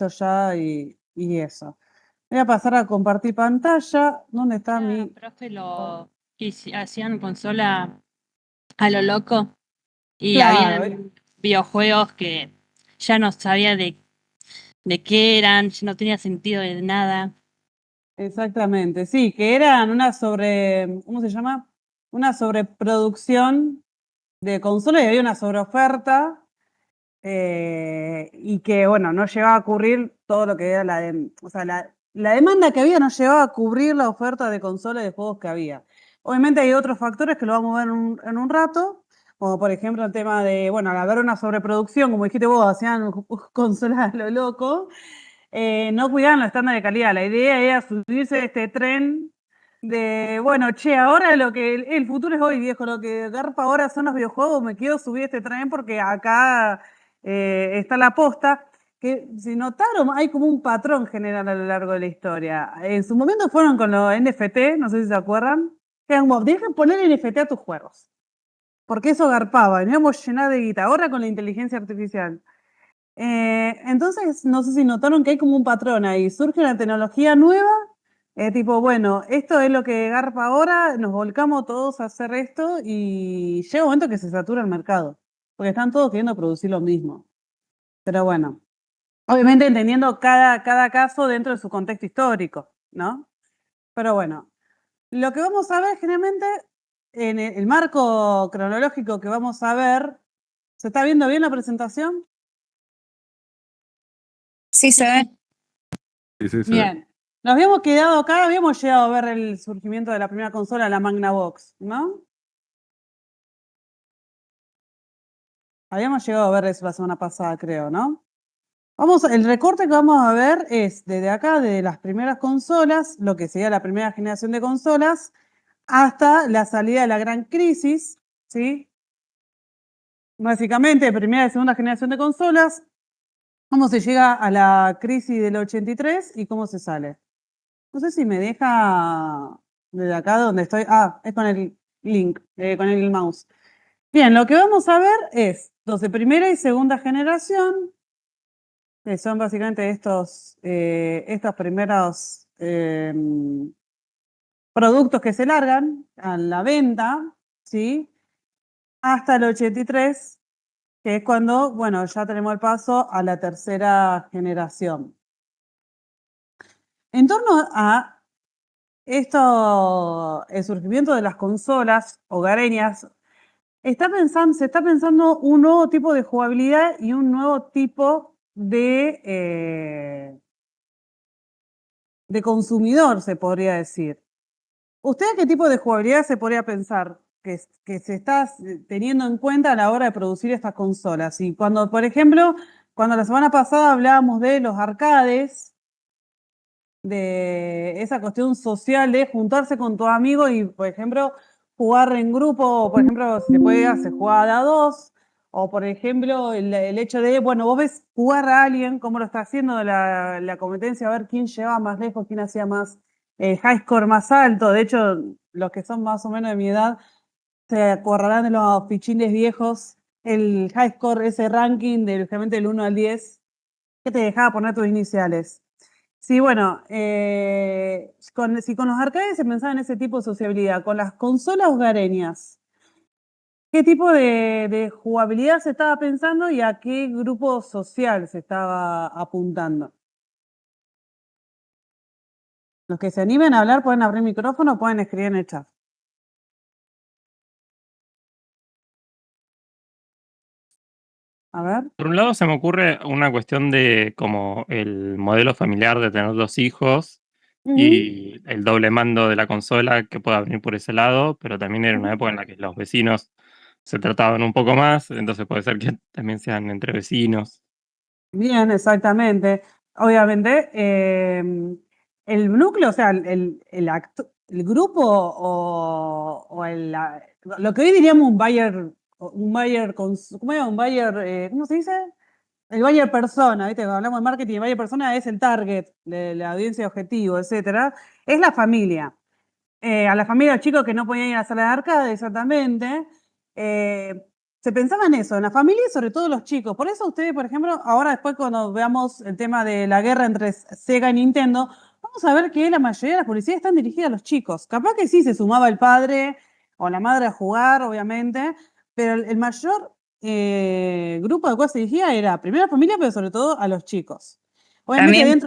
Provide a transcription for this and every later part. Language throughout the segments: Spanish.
ya y eso. Voy a pasar a compartir pantalla. ¿Dónde está Era, mi...? profe, hacían consola a lo loco y Claro, habían videojuegos que ya no sabía de qué eran, ya no tenía sentido de nada. exactamente. Sí, que eran ¿cómo se llama? Una sobreproducción de consolas y había una sobreoferta y que, bueno, no llegaba a cubrir todo lo que era o sea, la demanda que había no llegaba a cubrir la oferta de consolas y de juegos que había. Obviamente hay otros factores que lo vamos a ver en un rato, como por ejemplo el tema de, bueno, al haber una sobreproducción, como dijiste vos, hacían consolas a lo loco, no cuidaban los estándares de calidad. La idea era subirse a este tren de, bueno, che, ahora el futuro es hoy, viejo, lo que garpa ahora son los videojuegos, me quiero subir a este tren porque acá está la posta. Que si notaron, hay como un patrón general a lo largo de la historia. En su momento fueron con los NFT, no sé si se acuerdan, que eran como, dejen poner NFT a tus juegos, porque eso garpaba, y nos íbamos a llenar de guita. Ahora con la inteligencia artificial. Entonces, no sé si notaron que hay como un patrón ahí. Surge una tecnología nueva, tipo, bueno, esto es lo que garpa ahora, nos volcamos todos a hacer esto y llega un momento que se satura el mercado, porque están todos queriendo producir lo mismo. Pero bueno, obviamente entendiendo cada caso dentro de su contexto histórico, ¿no? Pero bueno, lo que vamos a ver generalmente en el marco cronológico que vamos a ver, ¿se está viendo bien la presentación? Sí, se ve. Sí, sí, se ve. Bien. Nos habíamos quedado acá, habíamos llegado a ver el surgimiento de la primera consola, la Magnavox, ¿no? Habíamos llegado a ver eso la semana pasada, creo, ¿no? El recorte que vamos a ver es desde acá, de las primeras consolas, lo que sería la primera generación de consolas, hasta la salida de la gran crisis, ¿sí? Básicamente, primera y segunda generación de consolas, cómo se llega a la crisis del 83 y cómo se sale. No sé si me deja desde acá donde estoy. Ah, es con el link, con el mouse. Bien, lo que vamos a ver es los de primera y segunda generación, que son básicamente estos primeros productos que se largan a la venta, ¿sí? Hasta el 83, que es cuando, bueno, ya tenemos el paso a la tercera generación. En torno a el surgimiento de las consolas hogareñas, se está pensando un nuevo tipo de jugabilidad y un nuevo tipo de consumidor, se podría decir. ¿Usted qué tipo de jugabilidad se podría pensar que se está teniendo en cuenta a la hora de producir estas consolas? Y cuando, por ejemplo, cuando la semana pasada hablábamos de los arcades, de esa cuestión social de juntarse con tu amigo y, por ejemplo, jugar en grupo, o por ejemplo, si se puede, se juega de a dos, o por ejemplo, el hecho de, bueno, vos ves jugar a alguien, cómo lo está haciendo la competencia, a ver quién llevaba más lejos, quién hacía más high score más alto. De hecho, los que son más o menos de mi edad se acordarán de los fichines viejos, el high score, ese ranking de justamente del 1 al 10, que te dejaba poner tus iniciales. Sí, bueno, si con los arcades se pensaba en ese tipo de sociabilidad, con las consolas hogareñas, ¿qué tipo de jugabilidad se estaba pensando y a qué grupo social se estaba apuntando? Los que se animen a hablar pueden abrir micrófono o pueden escribir en el chat. A ver. Por un lado se me ocurre una cuestión de como el modelo familiar de tener dos hijos y el doble mando de la consola que pueda venir por ese lado, pero también era una época en la que los vecinos se trataban un poco más, entonces puede ser que también sean entre vecinos. Bien, exactamente. Obviamente, el núcleo, o sea, el grupo lo que hoy diríamos un buyer, ¿cómo era? Un buyer, ¿cómo se dice? El buyer persona, ¿viste? Cuando hablamos de marketing, el buyer persona es el target de la audiencia objetivo, etcétera. Es la familia. A la familia de los chicos que no podían ir a la sala de arcade, exactamente. se pensaba en eso, en la familia y sobre todo los chicos. Por eso ustedes, por ejemplo, ahora después cuando veamos el tema de la guerra entre Sega y Nintendo, vamos a ver que la mayoría de las publicidades están dirigidas a los chicos. Capaz que sí se sumaba el padre o la madre a jugar, obviamente, pero el mayor grupo de cosas se dirigía era primero a la familia, pero sobre todo a los chicos. Obviamente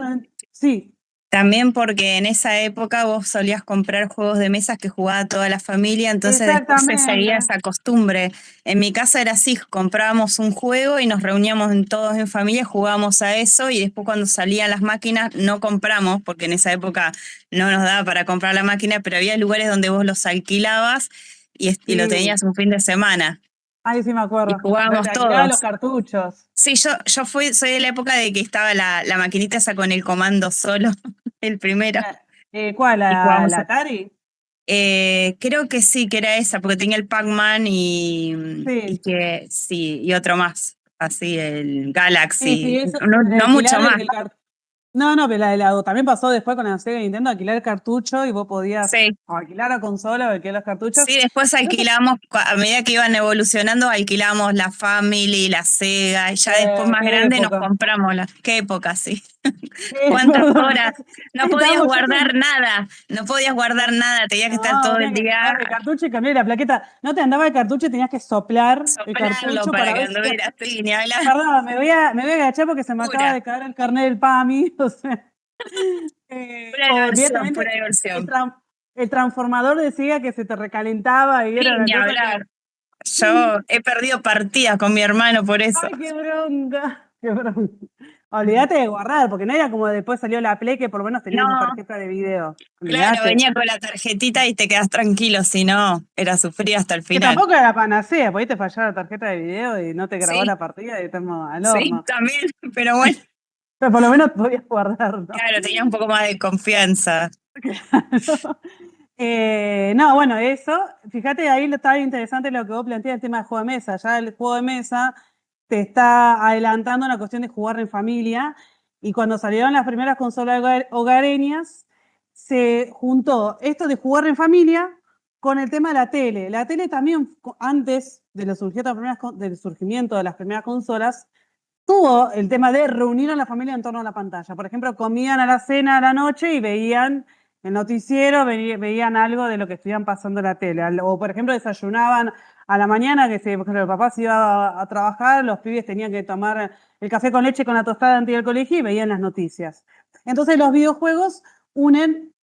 sí. También porque en esa época vos solías comprar juegos de mesas que jugaba toda la familia, entonces después se seguía esa costumbre. En mi casa era así, comprábamos un juego y nos reuníamos todos en familia, jugábamos a eso y después cuando salían las máquinas no compramos, porque en esa época no nos daba para comprar la máquina, pero había lugares donde vos los alquilabas y lo tenías un fin de semana. Ay, sí me acuerdo. Y jugábamos todos. los cartuchos. Sí, yo soy de la época de que estaba la maquinita esa con el comando solo, el primero. ¿Cuál? ¿La Atari? Creo que sí, que era esa, porque tenía el Pac-Man y otro más, así, el Galaxy. No mucho más. No, pero también pasó después con la Sega y Nintendo, alquilar el cartucho y vos podías alquilar la consola o alquilar los cartuchos. Sí, después alquilamos, a medida que iban evolucionando, alquilamos la Family, la Sega, y ya después más grande nos compramos la... Qué época, sí. ¿Cuántas horas? No podías guardar nada, tenías que estar todo el día. El cartucho y cambiar la plaqueta. No te andaba el cartucho y tenías que soplarlo el cartucho para que anduviera así, ni hablar. Perdón, me voy a agachar porque se me acaba de caer el carnet del PAMI. O sea, pura diversión. El transformador decía que se te recalentaba y era ni hablar. Yo he perdido partidas con mi hermano por eso. ¡Ay, qué bronca! ¡Qué bronca! Olvídate de guardar, porque no era como después salió la Play que por lo menos tenía una tarjeta de video. Claro, venía con la tarjetita y te quedas tranquilo, si no, era sufrir hasta el final. Que tampoco era la panacea, porque te fallaba la tarjeta de video y no te grabó la partida y estamos al horno. Sí, también, pero bueno. Pero por lo menos podías guardar, ¿no? Claro, tenías un poco más de confianza. No, bueno, eso, fíjate, ahí estaba interesante lo que vos planteas, el tema del juego de mesa. Ya el juego de mesa te está adelantando una cuestión de jugar en familia. Y cuando salieron las primeras consolas hogareñas, se juntó esto de jugar en familia con el tema de la tele. La tele también, antes del surgimiento de las primeras consolas, tuvo el tema de reunir a la familia en torno a la pantalla. Por ejemplo, comían a la cena a la noche y veían el noticiero, veían algo de lo que estuvieran pasando en la tele. O, por ejemplo, desayunaban a la mañana, que por ejemplo, el papá se iba a trabajar, los pibes tenían que tomar el café con leche con la tostada antes del colegio y veían las noticias. Entonces, los videojuegos unen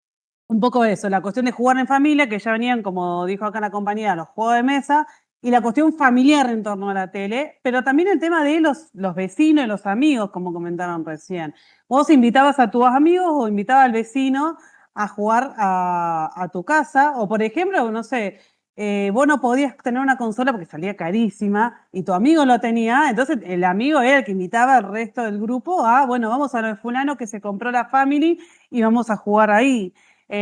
un poco eso, la cuestión de jugar en familia, que ya venían, como dijo acá la compañía, los juegos de mesa, y la cuestión familiar en torno a la tele, pero también el tema de los vecinos y los amigos, como comentaron recién. Vos invitabas a tus amigos o invitabas al vecino a jugar a tu casa, o por ejemplo, no sé, vos no podías tener una consola porque salía carísima y tu amigo lo tenía, entonces el amigo era el que invitaba al resto del grupo a, bueno, vamos a lo de fulano que se compró la Family y vamos a jugar ahí.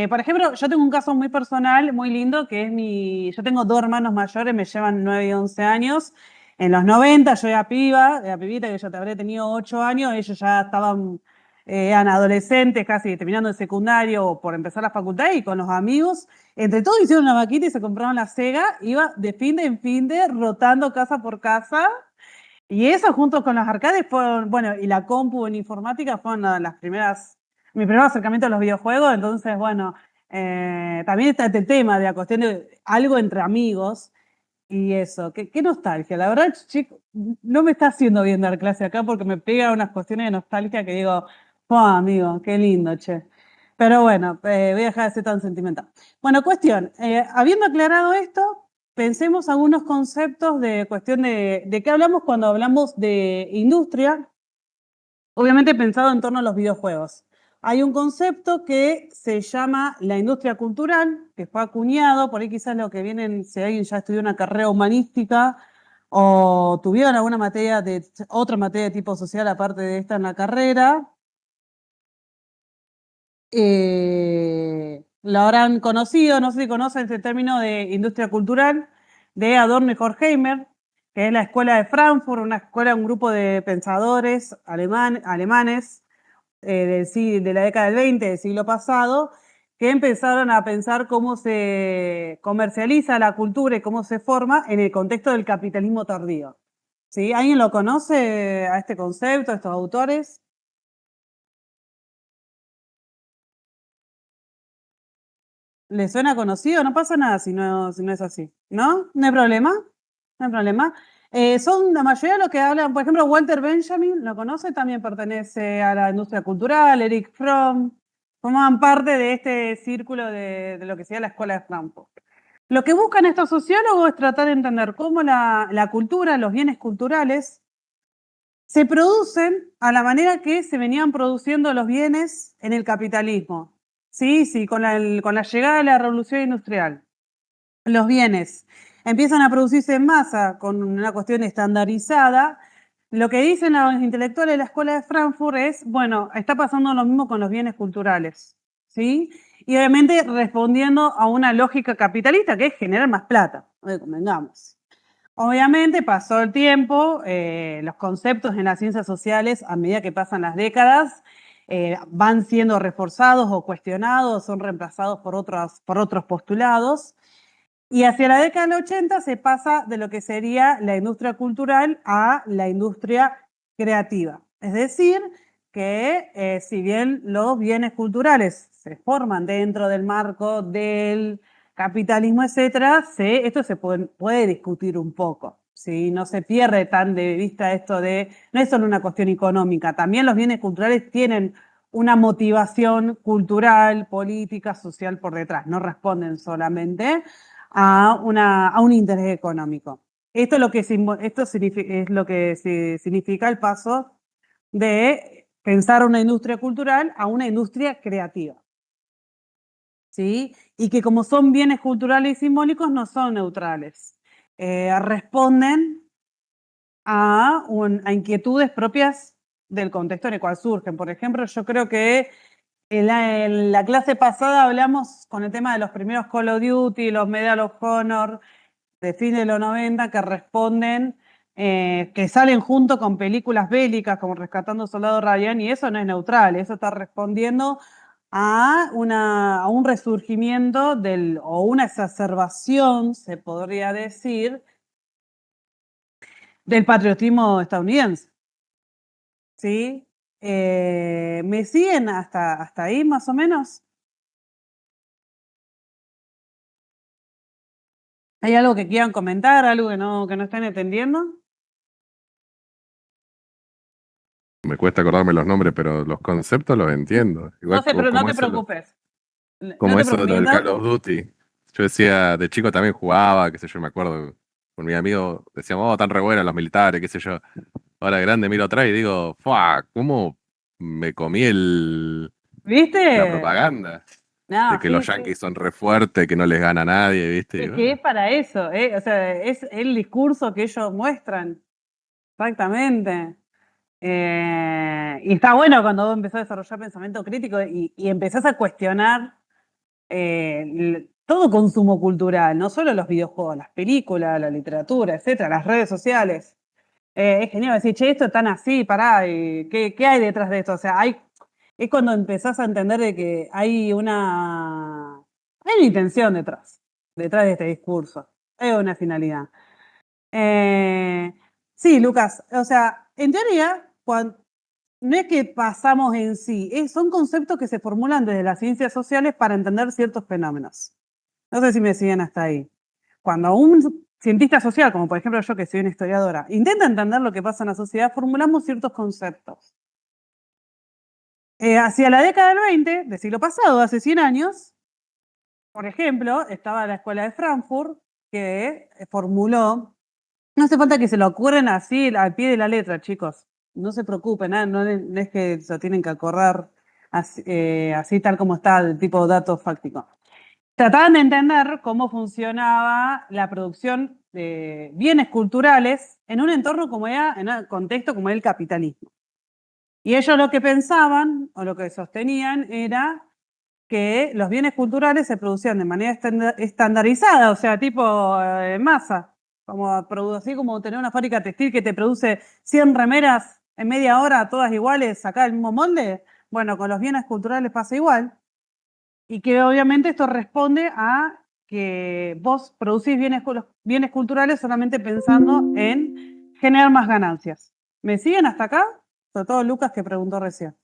Por ejemplo, yo tengo un caso muy personal, muy lindo, que es yo tengo 2 hermanos mayores, me llevan 9 y 11 años. En los 90 yo era pibita, que yo te habré tenido 8 años, ellos ya eran adolescentes, casi terminando el secundario o por empezar la facultad, y con los amigos, entre todos hicieron una vaquita y se compraron la Sega, iba de fin de en fin de, rotando casa por casa. Y eso junto con los arcades fueron, bueno, y la compu en informática fueron mi primer acercamiento a los videojuegos. Entonces, bueno, también está este tema de la cuestión de algo entre amigos y eso. Qué nostalgia. La verdad, chico, no me está haciendo bien dar clase acá porque me pega unas cuestiones de nostalgia que digo, oh, amigo, qué lindo, che. Pero bueno, voy a dejar de ser tan sentimental. Bueno, cuestión, habiendo aclarado esto, pensemos algunos conceptos de cuestión de qué hablamos cuando hablamos de industria, obviamente pensado en torno a los videojuegos. Hay un concepto que se llama la industria cultural, que fue acuñado, por ahí quizás lo que vienen, si alguien ya estudió una carrera humanística o tuvieron alguna otra materia de tipo social aparte de esta en la carrera, lo habrán conocido, no sé si conocen este término de industria cultural, de Adorno y Horkheimer, que es la escuela de Frankfurt, un grupo de pensadores alemanes de la década del 20, del siglo pasado, que empezaron a pensar cómo se comercializa la cultura y cómo se forma en el contexto del capitalismo tardío. ¿Sí? ¿Alguien lo conoce a este concepto, a estos autores? ¿Le suena conocido? No pasa nada si no es así, ¿no? No hay problema, no hay problema. Son la mayoría de los que hablan, por ejemplo, Walter Benjamin, ¿lo conoce? También pertenece a la industria cultural, Eric Fromm, formaban parte de este círculo de lo que sería la Escuela de Frankfurt. Lo que buscan estos sociólogos es tratar de entender cómo la cultura, los bienes culturales, se producen a la manera que se venían produciendo los bienes en el capitalismo. Sí, con la llegada de la revolución industrial. Los bienes empiezan a producirse en masa con una cuestión estandarizada. Lo que dicen los intelectuales de la Escuela de Frankfurt es, bueno, está pasando lo mismo con los bienes culturales, ¿sí? Y obviamente respondiendo a una lógica capitalista que es generar más plata, convengamos. Obviamente pasó el tiempo, los conceptos en las ciencias sociales, a medida que pasan las décadas, van siendo reforzados o cuestionados, son reemplazados por otros postulados. Y hacia la década del 80 se pasa de lo que sería la industria cultural a la industria creativa. Es decir, que si bien los bienes culturales se forman dentro del marco del capitalismo, etcétera, esto se puede discutir un poco. ¿Sí? No se pierde tan de vista esto de, no es solo una cuestión económica, también los bienes culturales tienen una motivación cultural, política, social por detrás, no responden solamente a un interés económico. Esto es lo que, significa el paso de pensar una industria cultural a una industria creativa. ¿Sí? Y que como son bienes culturales y simbólicos, no son neutrales. Responden a inquietudes propias del contexto en el cual surgen. Por ejemplo, yo creo que en la clase pasada hablamos con el tema de los primeros Call of Duty, los Medal of Honor de fin de los 90 que responden, que salen junto con películas bélicas como Rescatando Soldado Ryan, y eso no es neutral, eso está respondiendo a un resurgimiento o una exacerbación, se podría decir, del patriotismo estadounidense. ¿Sí? ¿Me siguen hasta ahí más o menos? ¿Hay algo que quieran comentar, algo que no estén entendiendo? Me cuesta acordarme los nombres, pero los conceptos los entiendo. Igual No sé, pero no te eso, preocupes. No como te eso de lo del preocupes. Call of Duty. Yo decía, de chico también jugaba, qué sé yo, me acuerdo, con mi amigo decíamos, oh, tan re buenos los militares, qué sé yo. Ahora de grande miro atrás y digo, ¡fua! ¿Cómo me comí la ¿Viste? propaganda? No, De que sí, los sí. yanquis son re fuertes, que no les gana a nadie, ¿viste? Y Es que es bueno, para eso, ¿eh? O sea, es el discurso que ellos muestran. Exactamente. Y está bueno cuando vos empezás a desarrollar pensamiento crítico y empezás a cuestionar todo consumo cultural, no solo los videojuegos, las películas, la literatura, etcétera, las redes sociales. Es genial decir, che, esto es tan así, pará, ¿qué hay detrás de esto? O sea, es cuando empezás a entender de que hay una intención detrás de este discurso, hay una finalidad. Sí, Lucas, o sea, en teoría, no es que pasamos en sí, son conceptos que se formulan desde las ciencias sociales para entender ciertos fenómenos. No sé si me siguen hasta ahí. Cuando un cientista social, como por ejemplo yo que soy una historiadora, intenta entender lo que pasa en la sociedad, formulamos ciertos conceptos. Hacia la década del 20, del siglo pasado, hace 100 años, por ejemplo, estaba la Escuela de Frankfurt que formuló, no hace falta que se lo ocurren así al pie de la letra, chicos, no se preocupen, no es que se lo tienen que acordar así tal como está, el tipo de dato fáctico. Trataban de entender cómo funcionaba la producción de bienes culturales en un entorno como era, en un contexto como el capitalismo. Y ellos lo que pensaban o lo que sostenían era que los bienes culturales se producían de manera estandarizada, o sea, tipo en masa, así como tener una fábrica textil que te produce 100 remeras en media hora, todas iguales, acá el mismo molde. Bueno, con los bienes culturales pasa igual. Y que obviamente esto responde a que vos producís los bienes culturales solamente pensando en generar más ganancias. ¿Me siguen hasta acá? Sobre todo Lucas, que preguntó recién.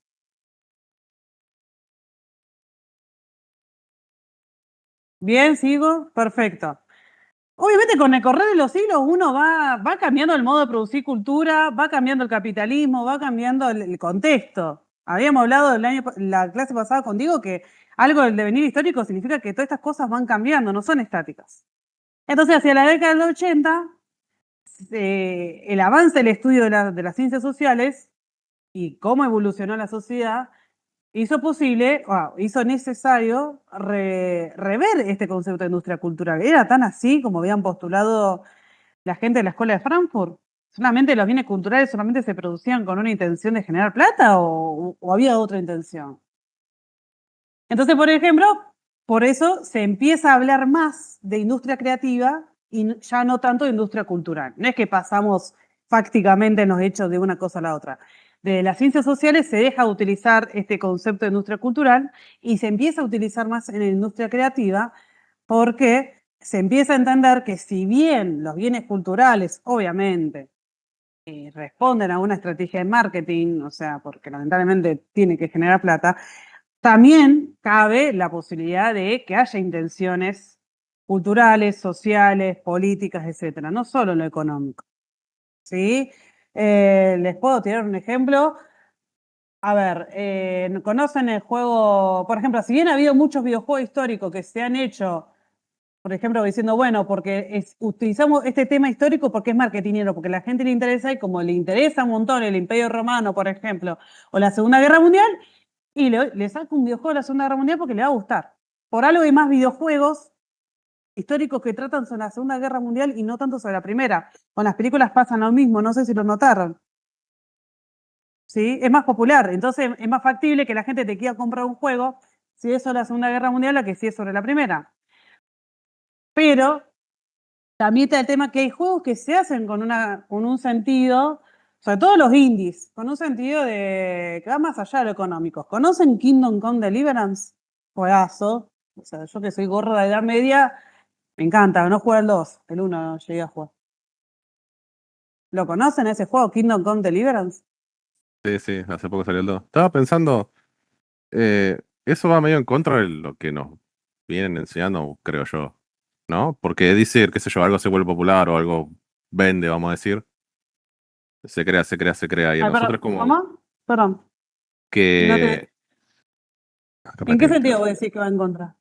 Bien, sigo, perfecto. Obviamente con el correr de los siglos uno va cambiando el modo de producir cultura, va cambiando el capitalismo, va cambiando el contexto. Habíamos hablado la clase pasada contigo que algo del devenir histórico significa que todas estas cosas van cambiando, no son estáticas. Entonces, hacia la década del 80, el avance del estudio de las ciencias sociales y cómo evolucionó la sociedad hizo necesario rever este concepto de industria cultural. ¿Era tan así como habían postulado la gente de la escuela de Frankfurt? ¿Solamente los bienes culturales solamente se producían con una intención de generar plata o había otra intención? Entonces, por ejemplo, por eso se empieza a hablar más de industria creativa y ya no tanto de industria cultural. No es que pasamos fácticamente en los hechos de una cosa a la otra. De las ciencias sociales se deja de utilizar este concepto de industria cultural y se empieza a utilizar más en la industria creativa porque se empieza a entender que si bien los bienes culturales, obviamente, responden a una estrategia de marketing, o sea, porque lamentablemente tiene que generar plata, también cabe la posibilidad de que haya intenciones culturales, sociales, políticas, etcétera, no solo en lo económico. ¿Sí? Les puedo tirar un ejemplo. A ver, ¿conocen el juego? Por ejemplo, si bien ha habido muchos videojuegos históricos que se han hecho, por ejemplo, diciendo, bueno, porque utilizamos este tema histórico porque es marketingero, porque a la gente le interesa y como le interesa un montón el Imperio Romano, por ejemplo, o la Segunda Guerra Mundial, y le saco un videojuego de la Segunda Guerra Mundial porque le va a gustar. Por algo hay más videojuegos históricos que tratan sobre la Segunda Guerra Mundial y no tanto sobre la Primera. Con las películas pasan lo mismo, no sé si lo notaron. ¿Sí? Es más popular, entonces es más factible que la gente te quiera comprar un juego si es sobre la Segunda Guerra Mundial a que si es sobre la Primera. Pero también está el tema que hay juegos que se hacen con un sentido, sobre todo los indies, con un sentido que va más allá de lo económico. ¿Conocen Kingdom Come Deliverance? Juegazo. O sea, yo que soy gorda de edad media, me encanta. No juego el 2, el 1 llegué a jugar. ¿Lo conocen ese juego, Kingdom Come Deliverance? Sí, sí, hace poco salió el 2. Estaba pensando, eso va medio en contra de lo que nos vienen enseñando, creo yo, ¿no? Porque decir, qué sé yo, algo se vuelve popular o algo vende, vamos a decir, se crea, se crea, se crea. Y a Ay, nosotros perdón, como ¿cómo? Perdón. No que... ¿En qué sentido vos decís que va en contra?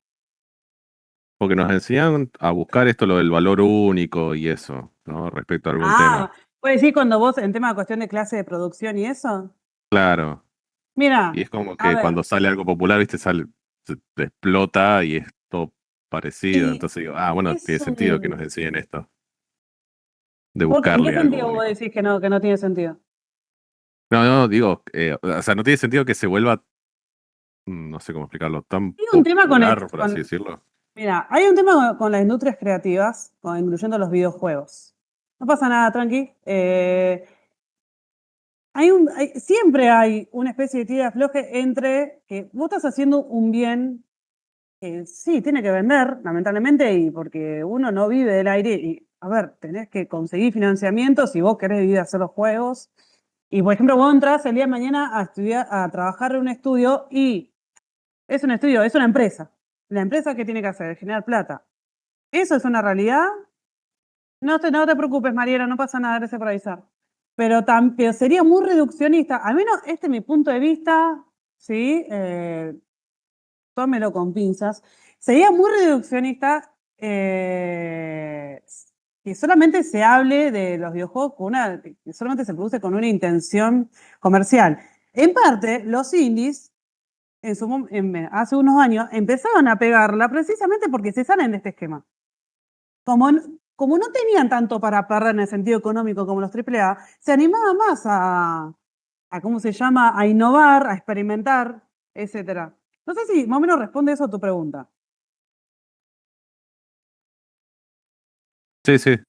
Porque nos enseñan a buscar esto, lo del valor único y eso, ¿no? Respecto a algún tema. ¿puedes decir cuando vos, en tema de cuestión de clase de producción y eso? Claro. Y Mira, es como a que ver, cuando sale algo popular, viste, te explota y es todo parecido. y Entonces digo, bueno, tiene es sentido que nos un... enseñen esto, de ¿En qué buscarle algo sentido vos único. decís que no tiene sentido? No, no, digo, o sea, no tiene sentido que se vuelva, no sé cómo explicarlo, tan Hay un tema popular, por así decirlo. Mira, hay un tema con las industrias creativas, incluyendo los videojuegos. No pasa nada, tranqui. Siempre hay una especie de tira afloje entre que vos estás haciendo un bien que sí, tiene que vender, lamentablemente, y porque uno no vive del aire. Y, a ver, tenés que conseguir financiamiento si vos querés vivir a hacer los juegos. Y, por ejemplo, vos entrás el día de mañana a estudiar, a trabajar en un estudio y es un estudio, es una empresa. La empresa, ¿qué tiene que hacer? Generar plata. ¿Eso es una realidad? No te preocupes, Mariela, no pasa nada, gracias por avisar. Pero sería muy reduccionista, al menos este es mi punto de vista, ¿sí? Tómelo con pinzas. Sería muy reduccionista que solamente se hable de los videojuegos que solamente se produce con una intención comercial. En parte, los indies hace unos años empezaron a pegarla precisamente porque se salen de este esquema. Como no tenían tanto para perder en el sentido económico como los AAA, se animaban más ¿cómo se llama? A innovar, a experimentar, etcétera. No sé si más o menos responde eso a tu pregunta. Sí, sí.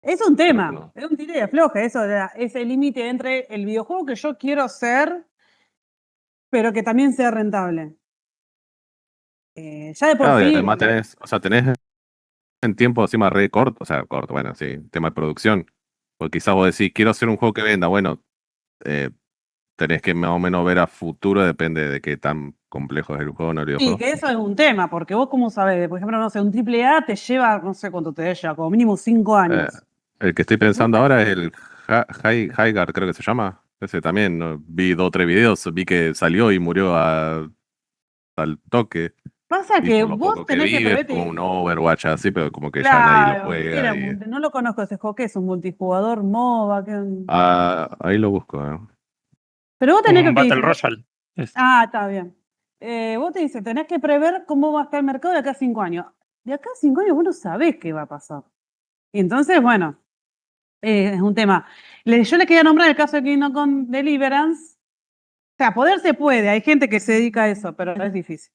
Es un tema, No. es un tira y afloja, ese límite entre el videojuego que yo quiero hacer, pero que también sea rentable. Ya de por Claro, y sí, además tenés en tiempo encima re corto, o sea, corto, bueno, sí, tema de producción. Porque quizás vos decís, quiero hacer un juego que venda, bueno, eh, tenés que más o menos ver a futuro, depende de qué tan complejo es el juego o no el sí, videojuego. que eso es un tema, porque vos cómo sabés, por ejemplo, no sé, un triple A te lleva, no sé cuánto te lleva, como mínimo 5 Eh, años. el que estoy ¿No? pensando ahora es el Hygar, creo que se llama. Ese también, ¿no? Vi 2 o 3 videos, vi que salió y murió al toque. Pasa Y que por lo vos poco que tenés que vi, es como preverte. un Overwatch así, pero como que ya nadie lo Claro, juega. no lo conozco ese juego, que es un multijugador MOBA. Ahí lo busco. Pero vos tenés Un que te Battle dice, Royale. está bien. Vos te dice, tenés que prever cómo va a estar el mercado de acá a 5 años. De acá a 5 años vos no sabés qué va a pasar. Y entonces, bueno, es un tema. Yo les quería nombrar el caso de Kingdom Come Deliverance. O sea, poder se puede, hay gente que se dedica a eso, pero es difícil.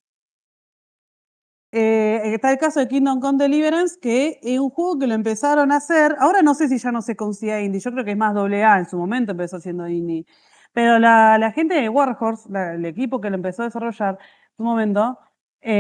Está el caso de Kingdom Come Deliverance, que es un juego que lo empezaron a hacer. Ahora no sé si ya no se considera indie, yo creo que es más AA, en su momento empezó siendo indie. Pero la gente de Warhorse, el equipo que lo empezó a desarrollar en su momento, y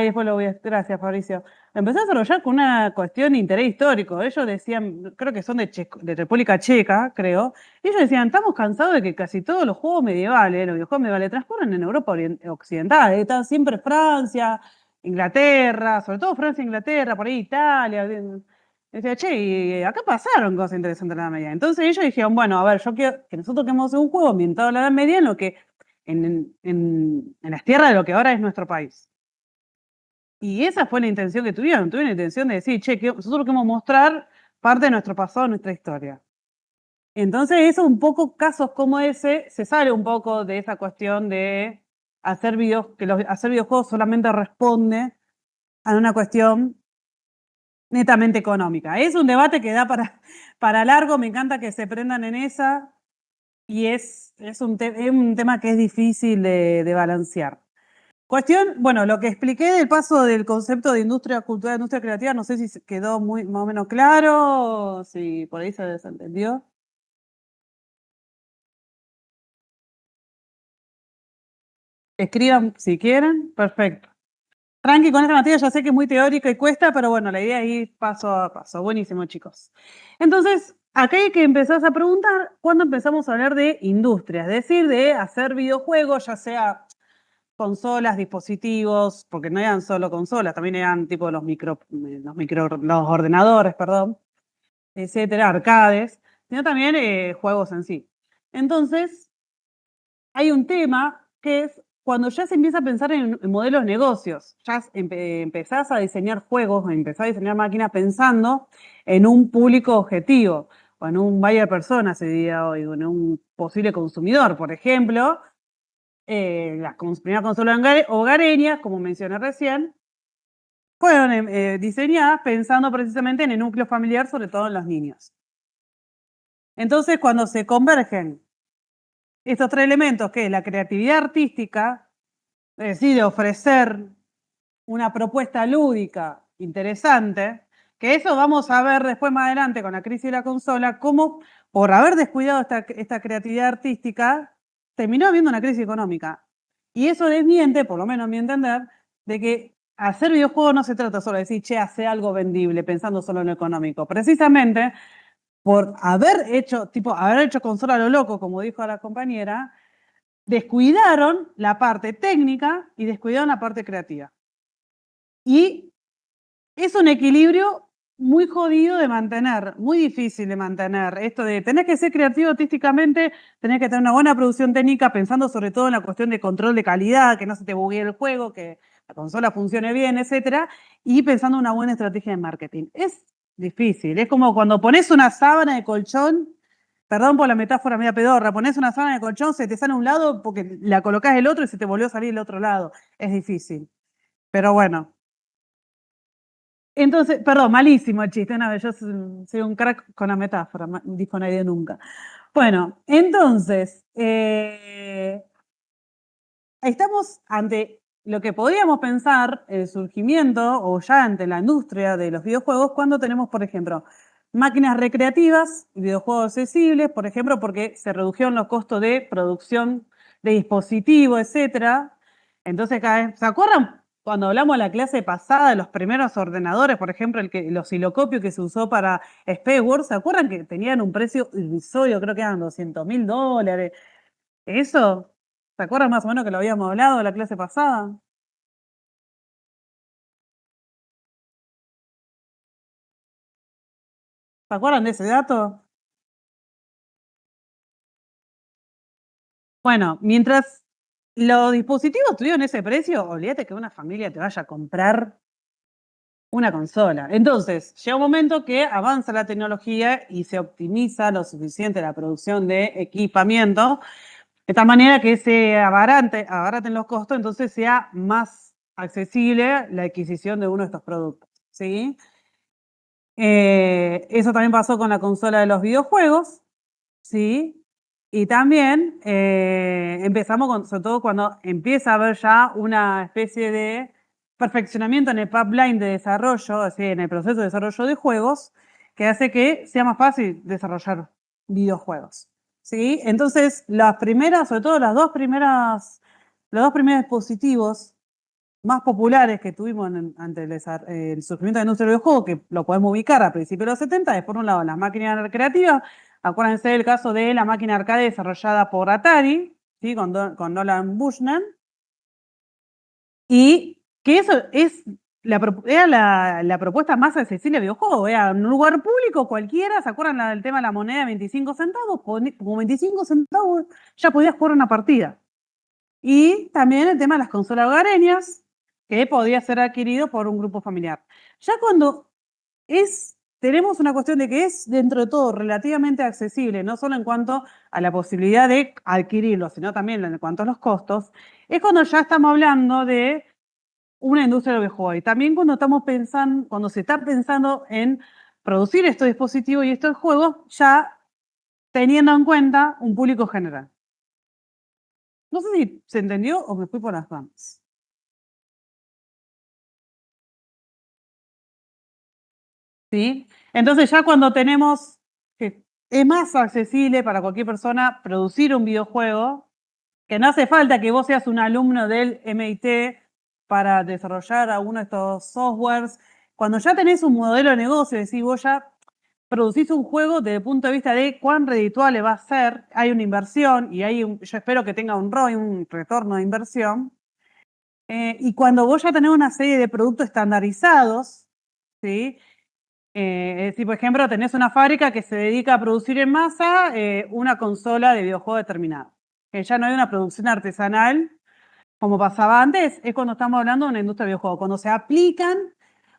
después lo voy a. Gracias, Fabricio. Lo empezó a desarrollar con una cuestión de interés histórico. Ellos decían, creo que son de República Checa, creo. Ellos decían, estamos cansados de que casi todos los juegos medievales, los videojuegos medievales, transcurren en Europa Occidental. Está siempre Francia. Inglaterra, sobre todo Francia, Inglaterra, por ahí Italia. Decía, che, y acá pasaron cosas interesantes en la Edad Media. Entonces ellos dijeron, bueno, a ver, yo quiero que nosotros queremos hacer un juego ambientado en la Edad Media en las tierras de lo que ahora es nuestro país. Y esa fue la intención que tuvieron la intención de decir, che, que nosotros queremos mostrar parte de nuestro pasado, nuestra historia. Entonces, eso un poco, casos como ese, se sale un poco de esa cuestión de hacer hacer videojuegos solamente responde a una cuestión netamente económica. Es un debate que da para largo, me encanta que se prendan en esa, y es un tema que es difícil de balancear. Cuestión, bueno, lo que expliqué del paso del concepto de industria cultural, industria creativa, no sé si quedó muy más o menos claro, si por ahí se desentendió. Escriban si quieren, perfecto. Tranqui con esta materia, ya sé que es muy teórica y cuesta, pero bueno, la idea es ir paso a paso. Buenísimo, chicos. Entonces, acá hay que empezar a preguntar cuándo empezamos a hablar de industria, es decir, de hacer videojuegos, ya sea consolas, dispositivos, porque no eran solo consolas, también eran tipo los ordenadores, perdón, etcétera, arcades, sino también juegos en sí. Entonces, hay un tema que es cuando ya se empieza a pensar en modelos de negocios, ya empezás a diseñar juegos, empezás a diseñar máquinas pensando en un público objetivo, o en un buyer persona, se diría hoy, o en un posible consumidor. Por ejemplo, las primeras consolas hogareñas, como mencioné recién, fueron diseñadas pensando precisamente en el núcleo familiar, sobre todo en los niños. Entonces, cuando se convergen estos 3 elementos, que es la creatividad artística, es decir, de ofrecer una propuesta lúdica interesante, que eso vamos a ver después más adelante con la crisis de la consola, cómo por haber descuidado esta creatividad artística, terminó habiendo una crisis económica. Y eso desmiente, por lo menos a mi entender, de que hacer videojuegos no se trata solo de decir, che, hace algo vendible, pensando solo en lo económico. Precisamente por haber hecho consola a lo loco, como dijo la compañera, descuidaron la parte técnica y descuidaron la parte creativa. Y es un equilibrio muy jodido de mantener, muy difícil de mantener. Esto de tenés que ser creativo artísticamente, tenés que tener una buena producción técnica, pensando sobre todo en la cuestión de control de calidad, que no se te buguee el juego, que la consola funcione bien, etcétera, y pensando en una buena estrategia de marketing. Es difícil, es como cuando pones una sábana de colchón, perdón por la metáfora media pedorra, pones una sábana de colchón, se te sale un lado porque la colocás el otro y se te volvió a salir el otro lado. Es difícil. Pero bueno. Entonces, perdón, malísimo el chiste, no, yo soy un crack con la metáfora, dijo nadie nunca. Bueno, entonces, estamos ante lo que podríamos pensar el surgimiento o ya ante la industria de los videojuegos cuando tenemos, por ejemplo, máquinas recreativas, videojuegos accesibles, por ejemplo, porque se redujeron los costos de producción de dispositivos, etcétera. Entonces, ¿se acuerdan? cuando hablamos de la clase pasada de los primeros ordenadores, por ejemplo, los osciloscopios que se usó para Spaceward, ¿se acuerdan que tenían un precio irrisorio? Creo que eran $200.000. ¿Eso? ¿Se acuerdan más o menos que lo habíamos hablado de la clase pasada? ¿Se acuerdan de ese dato? Bueno, mientras los dispositivos tuvieron ese precio, olvídate que una familia te vaya a comprar una consola. Entonces, llega un momento que avanza la tecnología y se optimiza lo suficiente la producción de equipamiento, de tal manera que se abaraten los costos, entonces sea más accesible la adquisición de uno de estos productos, ¿sí? Eso también pasó con la consola de los videojuegos, ¿sí? Y también empezamos sobre todo cuando empieza a haber ya una especie de perfeccionamiento en el pipeline de desarrollo, es decir, en el proceso de desarrollo de juegos, que hace que sea más fácil desarrollar videojuegos, ¿sí? Entonces, sobre todo los dos primeros dispositivos más populares que tuvimos ante el surgimiento de la industria del videojuego, que lo podemos ubicar a principios de los 70, es por un lado las máquinas recreativas. Acuérdense del caso de la máquina arcade desarrollada por Atari, ¿sí? con Nolan Bushnell, y que eso era la propuesta más accesible de videojuego. Era en un lugar público cualquiera, ¿se acuerdan del tema de la moneda de 25 centavos? Como 25 centavos ya podías jugar una partida. Y también el tema de las consolas hogareñas, que podía ser adquirido por un grupo familiar. Ya cuando tenemos una cuestión de que es dentro de todo relativamente accesible, no solo en cuanto a la posibilidad de adquirirlo, sino también en cuanto a los costos, es cuando ya estamos hablando de una industria del videojuego. Y también cuando se está pensando en producir estos dispositivos y estos juegos, ya teniendo en cuenta un público general. No sé si se entendió o me fui por las ramas. ¿Sí? Entonces ya cuando tenemos que es más accesible para cualquier persona producir un videojuego, que no hace falta que vos seas un alumno del MIT para desarrollar alguno de estos softwares. Cuando ya tenés un modelo de negocio, es decir, vos ya producís un juego desde el punto de vista de cuán redituable va a ser, hay una inversión y yo espero que tenga un ROI, un retorno de inversión. Y cuando vos ya tenés una serie de productos estandarizados, ¿sí? Es decir, por ejemplo, tenés una fábrica que se dedica a producir en masa una consola de videojuego determinada. Que ya no hay una producción artesanal como pasaba antes, es cuando estamos hablando de una industria de videojuegos, cuando se aplican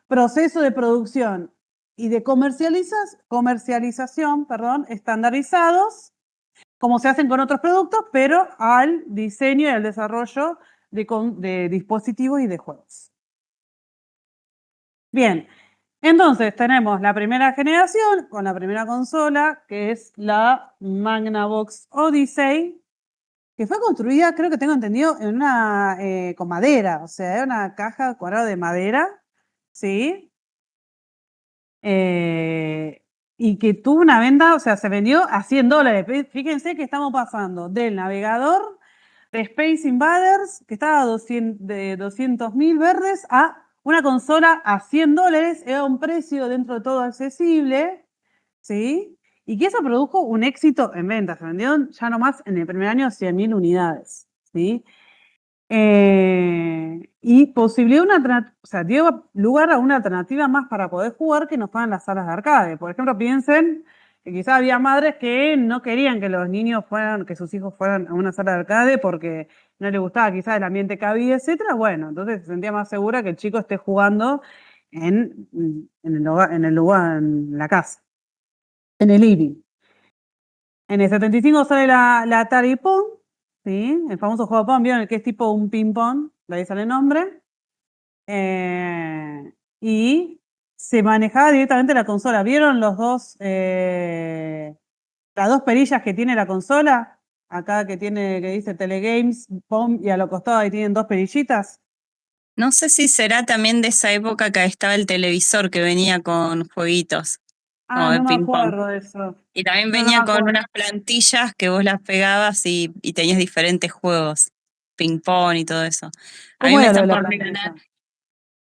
procesos de producción y de comercialización, estandarizados, como se hacen con otros productos, pero al diseño y al desarrollo de dispositivos y de juegos. Bien, entonces tenemos la primera generación con la primera consola, que es la Magnavox Odyssey, que fue construida, creo que tengo entendido, con madera, o sea, era una caja cuadrada de madera, ¿sí? Y que tuvo una venta, o sea, se vendió a $100. Fíjense que estamos pasando del navegador de Space Invaders, que estaba de 200.000 verdes, a una consola a $100, era un precio dentro de todo accesible, ¿sí? Y que eso produjo un éxito en ventas, se vendieron ya nomás en el primer año 100.000 unidades, ¿sí? Y dio lugar a una alternativa más para poder jugar que no fueran las salas de arcade. Por ejemplo, piensen que quizás había madres que no querían que los niños que sus hijos fueran a una sala de arcade porque no les gustaba quizás el ambiente que había, etcétera. Bueno, entonces se sentía más segura que el chico esté jugando en el lugar, en la casa, en el living. En el 75 sale la Atari Pong, ¿sí? El famoso juego Pong, ¿vieron? El que es tipo un ping-pong, de ahí sale el nombre. Y se manejaba directamente la consola. ¿Vieron las dos perillas que tiene la consola? Acá que dice Telegames, Pong, y a lo costado ahí tienen dos perillitas. No sé si será también de esa época que estaba el televisor que venía con jueguitos, como Ah, de no me ping pong. acuerdo de eso. Y también No me venía con acuerdo. unas plantillas que vos las pegabas y tenías diferentes juegos, ping pong y todo eso. A mí ¿Cómo me era lo de están la por plantilla? regalar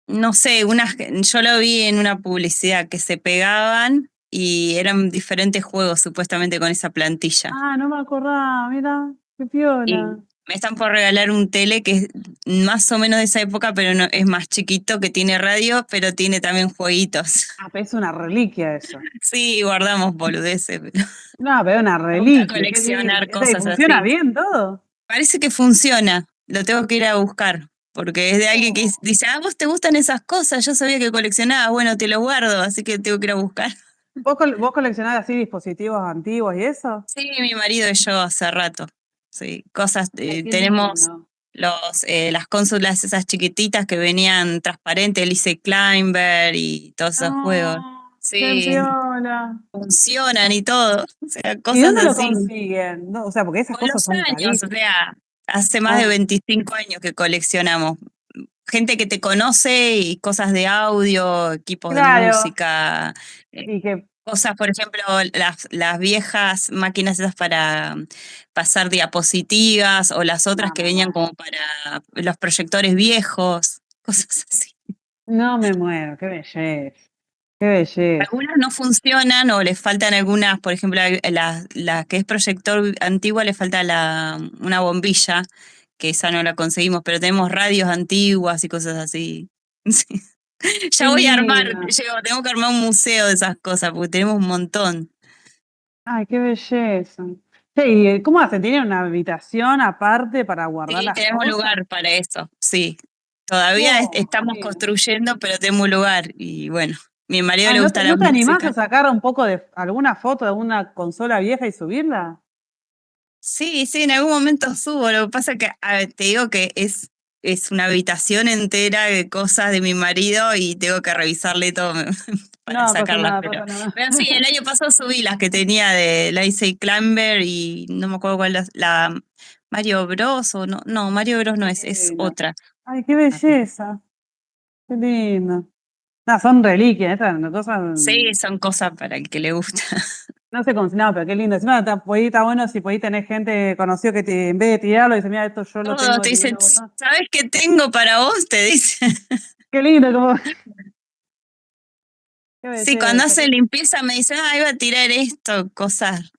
no sé, yo lo vi en una publicidad que se pegaban y eran diferentes juegos supuestamente con esa plantilla. Ah, no me acordaba, mira, qué Y piola. me están por regalar un tele que es más o menos de esa época, pero no, es más chiquito, que tiene radio, pero tiene también jueguitos. Ah, pero es una reliquia eso. Sí, guardamos boludeces, pero No, pero es una me gusta reliquia, qué lindo. coleccionar O sea, ¿y cosas funciona así. bien todo? Parece que funciona, lo tengo que ir a buscar, porque es de alguien que Oh. dice, ah, vos te gustan esas cosas, yo sabía que coleccionabas, bueno, te lo guardo, así que tengo que ir a buscar. ¿Vos coleccionás así dispositivos antiguos y eso? Sí, mi marido y yo hace rato, sí, cosas, Ay, qué tenemos lindo. las consolas esas chiquititas que venían transparentes, el Easy Climber y todos esos juegos. No, qué Sí, piola. funcionan y todo, o sea, ¿Y cosas dónde lo así. consiguen? No, o sea, porque esas Con cosas los son años, o carísimas. sea, hace más de Ah, 25 años que coleccionamos. Gente que te conoce y cosas de audio, equipos de claro. música, Y que, cosas, por ejemplo, las viejas máquinas esas para pasar diapositivas o las otras no que me venían muero. como para los proyectores viejos, cosas así. No me muero, qué belleza. Qué belleza. Algunas no funcionan o les faltan algunas, por ejemplo, la que es proyector antigua le falta una bombilla, que esa no la conseguimos, pero tenemos radios antiguas y cosas así. Sí. Ya Qué voy a armar, lindo. tengo que armar un museo de esas cosas, porque tenemos un montón. Ay, qué belleza. Sí, ¿y cómo hacen? ¿Tienen una habitación aparte para guardar Sí, las tenemos cosas? lugar para eso, sí. Todavía Oh, qué estamos lindo. construyendo, pero tenemos lugar. Y bueno, a mi marido Ay, le gusta la no te animás música. a sacar un poco de alguna foto de alguna consola vieja y subirla? Sí, sí, en algún momento subo. Lo que pasa que te digo que es una habitación entera de cosas de mi marido y tengo que revisarle todo para No pasa sacarlas. nada, Pero, pasa nada. pero sí, el año pasado subí las que tenía de Lacey Climber y no me acuerdo cuál es la Mario Bros. O no, no, Mario Bros no Qué es lindo. otra. Ay, qué Así que belleza. Qué lindo. No, son reliquias, estas cosas. sí, son cosas para el que le gusta. No sé cómo, no, pero qué lindo. Encima está bueno si podéis tener gente conocida que en vez de tirarlo, dice, mira, esto yo lo Todo, tengo, te tiene dicen, una botón. ¿sabes qué tengo para vos? Te dicen. Qué lindo, como, qué Sí, cuando belleza. hacen limpieza me dicen, ah, iba a tirar esto, cosas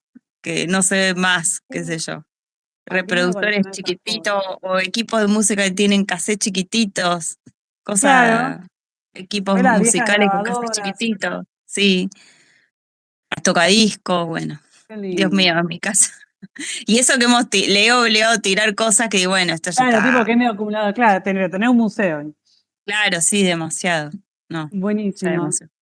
que no se ve más, qué sé yo. Ay, qué lindo Reproductores coleccionar esas cosas. chiquititos o equipos de música que tienen cassettes chiquititos, Claro, cosas, equipos ve las viejas musicales con cassettes grabadoras. chiquititos, sí, tocadiscos, bueno, Qué Dios mío, lindo. en mi casa. Y eso que le he obligado a tirar cosas que, bueno, esto ya Claro, tipo está, que es medio acumulado. Claro, tener un museo. claro, sí, demasiado, no, ya Buenísimo. demasiado.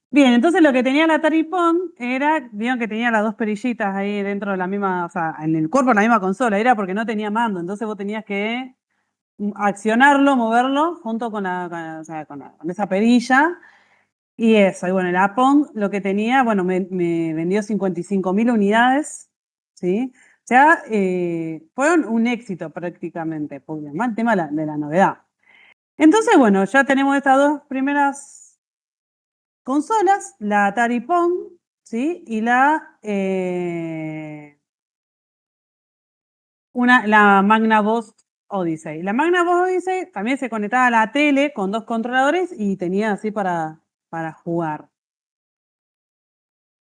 Bien, entonces lo que tenía la Atari Pong era, vieron que tenía las dos perillitas ahí dentro de la misma, o sea, en el cuerpo de la misma consola, era porque no tenía mando, entonces vos tenías que accionarlo, moverlo junto o sea, con esa perilla y eso. Y bueno, la Pong lo que tenía, bueno, me vendió 55.000 unidades, ¿sí? O sea, fueron un éxito prácticamente, porque más el tema de la novedad. Entonces, bueno, ya tenemos estas dos primeras consolas, la Atari Pong, ¿sí? Y la Magnavox Odyssey. La Magnavox Odyssey también se conectaba a la tele con dos controladores y tenía así para jugar.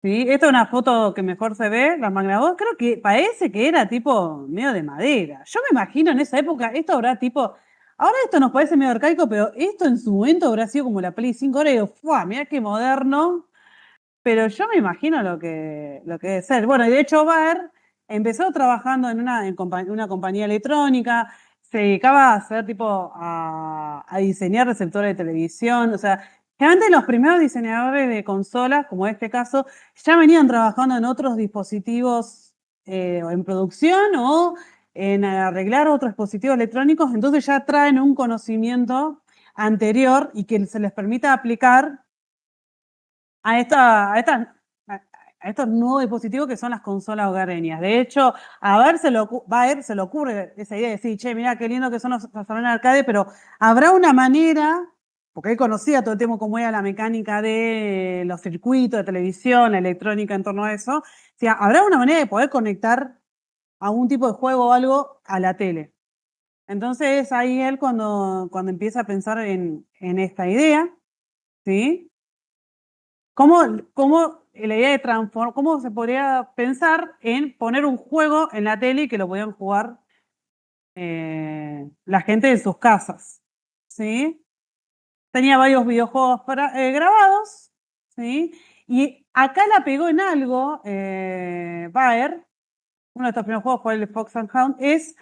¿Sí? Esta es una foto que mejor se ve, la Magnavox. Creo que parece que era tipo medio de madera. Yo me imagino en esa época, esto habrá tipo. Ahora esto nos parece medio arcaico, pero esto en su momento habrá sido como la Play 5. Ahora digo, ¡fua! Mirá qué moderno. Pero yo me imagino lo que debe ser. Bueno, y de hecho Baer empezó trabajando en una compañía electrónica, se dedicaba a hacer tipo a diseñar receptores de televisión. O sea, generalmente los primeros diseñadores de consolas, como este caso, ya venían trabajando en otros dispositivos o en producción o en arreglar otros dispositivos electrónicos, entonces ya traen un conocimiento anterior y que se les permita aplicar a, esta, a, estas- a estos nuevos dispositivos que son las consolas hogareñas. De hecho, Baer se le ocurre esa idea de decir, che, mirá qué lindo que son los salones de arcade, pero habrá una manera, porque él conocía todo el tema cómo era la mecánica de los circuitos de televisión, la electrónica en torno a eso. O sea, habrá una manera de poder conectar a un tipo de juego o algo a la tele. Entonces ahí él cuando empieza a pensar en esta idea, ¿sí? ¿Cómo la idea de transformar, cómo se podría pensar en poner un juego en la tele y que lo podían jugar la gente en sus casas, ¿sí? Tenía varios videojuegos grabados, ¿sí? Y acá la pegó en algo, Baer, uno de estos primeros juegos fue el Fox and Hound, es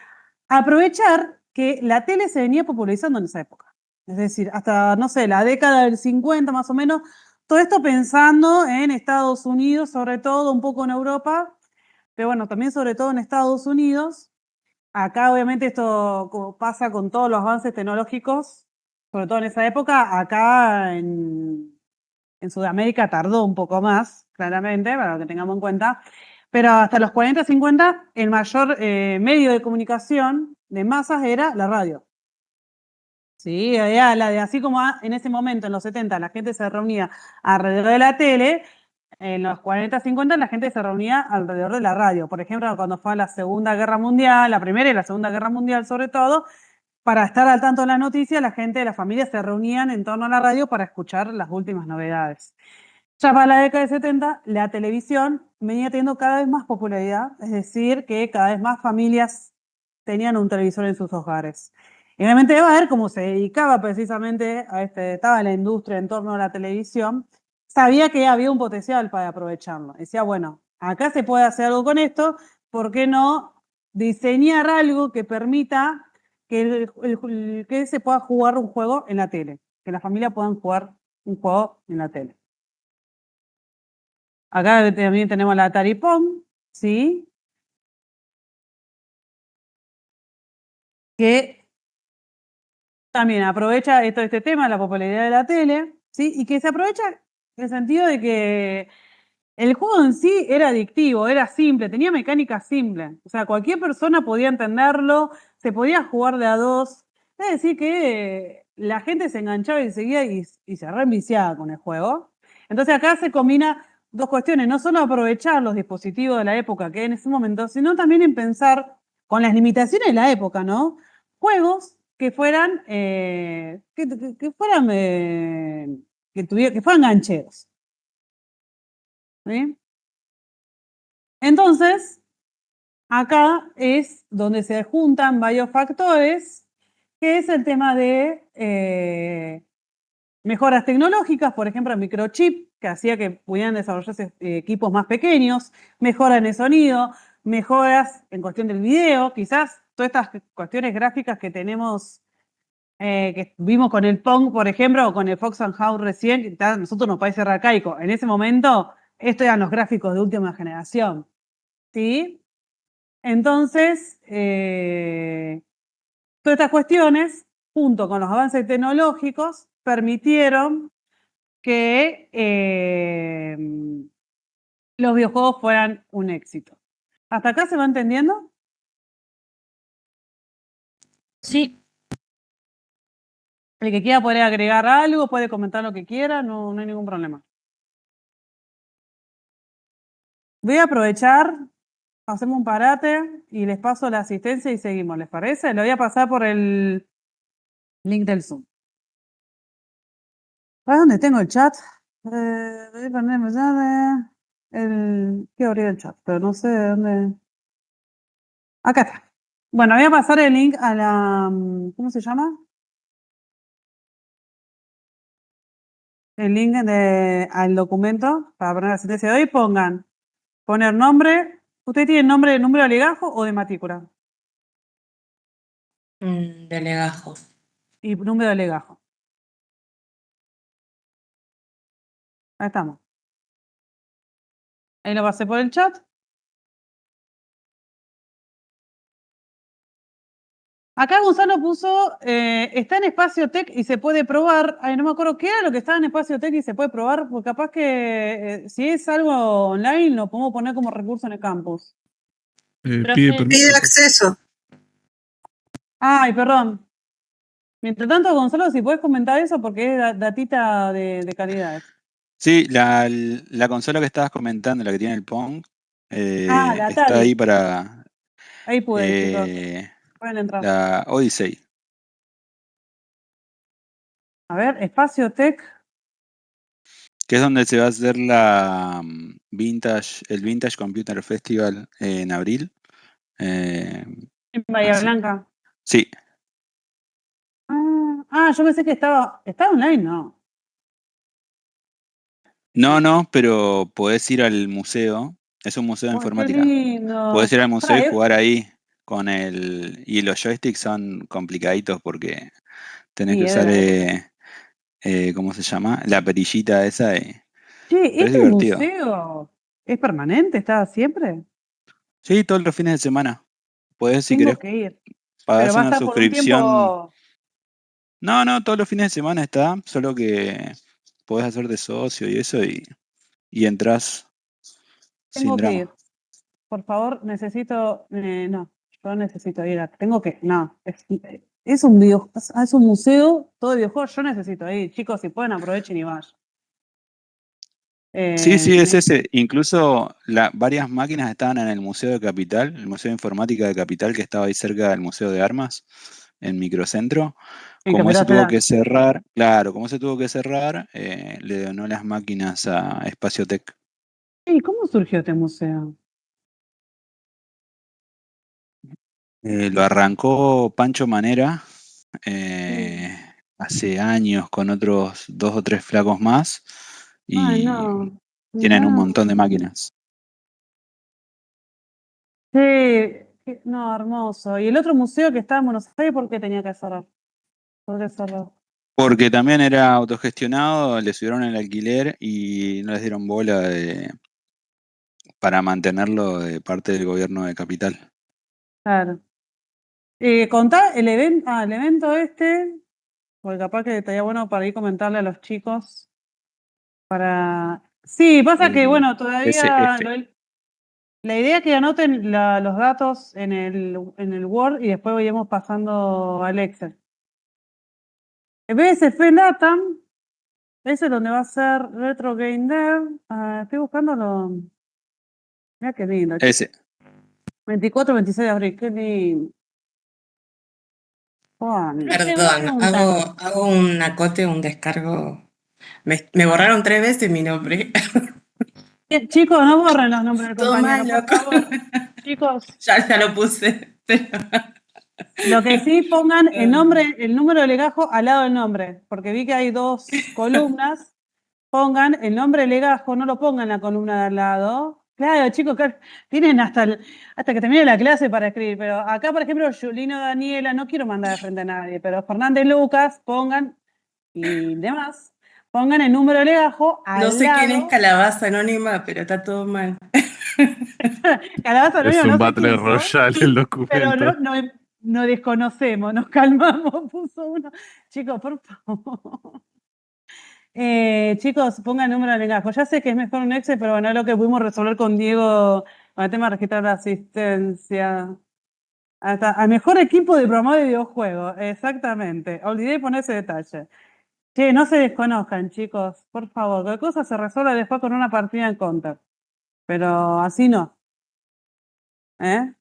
aprovechar que la tele se venía popularizando en esa época. Es decir, hasta, no sé, la década del 50 más o menos, todo esto pensando en Estados Unidos, sobre todo, un poco en Europa, pero bueno, también sobre todo en Estados Unidos. Acá obviamente esto como pasa con todos los avances tecnológicos, sobre todo en esa época, acá en Sudamérica tardó un poco más, claramente, para que tengamos en cuenta, pero hasta los 40, 50, el mayor medio de comunicación de masas era la radio. Sí, era la de, así como en ese momento, en los 70, la gente se reunía alrededor de la tele, en los 40, 50 la gente se reunía alrededor de la radio. Por ejemplo, cuando fue la Segunda Guerra Mundial, la Primera y la Segunda Guerra Mundial sobre todo, para estar al tanto de las noticias, la gente de la familia se reunían en torno a la radio para escuchar las últimas novedades. Ya para la década de 70, la televisión venía teniendo cada vez más popularidad, es decir, que cada vez más familias tenían un televisor en sus hogares. Y obviamente Baer, como se dedicaba precisamente a estaba en la industria en torno a la televisión, sabía que había un potencial para aprovecharlo. Decía, bueno, acá se puede hacer algo con esto, ¿por qué no diseñar algo que permita que se pueda jugar un juego en la tele? Que la familia puedan jugar un juego en la tele. Acá también tenemos la Atari Pong, ¿sí? Que también aprovecha este tema, la popularidad de la tele, ¿sí? Y que se aprovecha en el sentido de que el juego en sí era adictivo, era simple, tenía mecánicas simples. O sea, cualquier persona podía entenderlo, se podía jugar de a dos. Es decir, que la gente se enganchaba y seguía y se reenviciaba con el juego. Entonces acá se combina dos cuestiones, no solo aprovechar los dispositivos de la época que en ese momento, sino también en pensar con las limitaciones de la época, ¿no? Juegos que fueran, que fueran, que fueran gancheros. ¿Sí? Entonces, acá es donde se juntan varios factores, que es el tema de mejoras tecnológicas, por ejemplo, el microchip, que hacía que pudieran desarrollarse equipos más pequeños, mejora en el sonido, mejoras en cuestión del video, quizás todas estas cuestiones gráficas que tenemos, que vimos con el Pong, por ejemplo, o con el Fox and Hound recién, que a nosotros nos parece arcaico. En ese momento, estos eran los gráficos de última generación. ¿Sí? Entonces, todas estas cuestiones, junto con los avances tecnológicos, permitieron que los videojuegos fueran un éxito. ¿Hasta acá se va entendiendo? Sí. El que quiera puede agregar algo, puede comentar lo que quiera, no hay ningún problema. Voy a aprovechar, hacemos un parate y les paso la asistencia y seguimos, ¿les parece? Lo voy a pasar por el link del Zoom. ¿Para dónde tengo el chat? Voy a ponerme ya quiero abrir el chat, pero no sé de dónde. Acá está. Bueno, voy a pasar el link a la. ¿Cómo se llama? El link al documento para poner la sentencia de hoy. Poner nombre. ¿Usted tiene nombre de número de legajo o de matrícula? De legajo. Y número de legajo. Ahí estamos. Ahí lo pasé por el chat. Acá Gonzalo puso, está en Espacio Tech y se puede probar. Ay, no me acuerdo qué era lo que estaba en Espacio Tech y se puede probar, porque capaz que si es algo online lo podemos poner como recurso en el campus. Pide permiso. acceso. Ay, perdón. Mientras tanto, Gonzalo, si puedes comentar eso porque es datita de calidad. Sí, la consola que estabas comentando, la que tiene el Pong, La está Atari. ahí para. Ahí pude, chicos. pueden entrar. La Odyssey. A ver, Espacio Tech. Que es donde se va a hacer el Vintage Computer Festival en abril. En Bahía Así. Blanca. Sí, Yo pensé que estaba online, no. no, pero podés ir al museo. Es un museo de Uy, qué informática. lindo. Podés ir al museo y Pará, jugar ahí con y los joysticks son complicaditos porque tenés que sí, es de usar, la época. ¿cómo se llama? La perillita esa, Che, pero es ¿este divertido. museo es permanente? ¿Está siempre? Sí, todos los fines de semana. Podés, si querés, Tengo que ir. Pero pagás va a una estar por un suscripción. tiempo. No, todos los fines de semana está, solo que podés hacerte socio y eso y entrás sin Tengo que drama. ir. Por favor, necesito. No, yo necesito ir. Tengo que. No, es un es un museo todo de videojuegos. Yo necesito ir. Chicos, si pueden, aprovechen y vayan. Sí, Eh, sí, es me- ese. Incluso varias máquinas estaban en el Museo de Capital, el Museo de Informática de Capital, que estaba ahí cerca del Museo de Armas, en Microcentro. en Como ese Capital tuvo que Federal. cerrar, claro, como ese tuvo que cerrar, le donó las máquinas a Espaciotec. ¿Y cómo surgió este museo? Lo arrancó Pancho Manera Mm. hace años con otros 2 o 3 flacos más Ay, y no. tienen un Mirá. montón de máquinas. Sí, no, hermoso. ¿Y el otro museo que está en Buenos Aires, por qué tenía que cerrar? ¿Por qué cerró? Porque también era autogestionado, le subieron el alquiler y no les dieron bola para mantenerlo de parte del gobierno de Capital. Claro. Contá el evento este, porque capaz que estaría bueno para ir comentarle a los chicos. Sí, pasa que, El bueno, todavía SF. la idea es que anoten los datos en el Word y después vayamos pasando al Excel. El BSF Latam, ese es donde va a ser Retro Game Dev. Estoy buscándolo. Mira qué lindo, chicos. Ese. 24, 26 de abril, qué lindo. Juan. Una Perdón, pregunta. hago un acote, un descargo. Me borraron 3 veces mi nombre. Chicos, no borren los nombres del Todo compañero, mal, por loco. favor. Chicos, Ya lo puse. lo que sí pongan el número de legajo al lado del nombre, porque vi que hay 2 columnas. Pongan el nombre de legajo, no lo pongan en la columna de al lado. Claro, chicos, tienen hasta que termine la clase para escribir, pero acá, por ejemplo, Julino Daniela, no quiero mandar de frente a nadie, pero Fernández Lucas, pongan, y demás, pongan el número de legajo No al sé quién es lado. Calabaza Anónima, pero está todo mal. Calabaza Es Anónima, un no sé Battle quién son, Royale el pero documento. no desconocemos, nos calmamos, puso uno. Chicos, por favor. Chicos, pongan el número de legajo. Ya sé que es mejor un Excel, pero bueno, es lo que pudimos resolver con Diego con el tema de registrar la asistencia. Hasta al mejor equipo de promo de videojuegos, exactamente. Olvidé poner ese detalle. Che, no se desconozcan, chicos, por favor. Cualquier cosa se resuelve después con una partida en Counter. Pero así no. ¿Eh?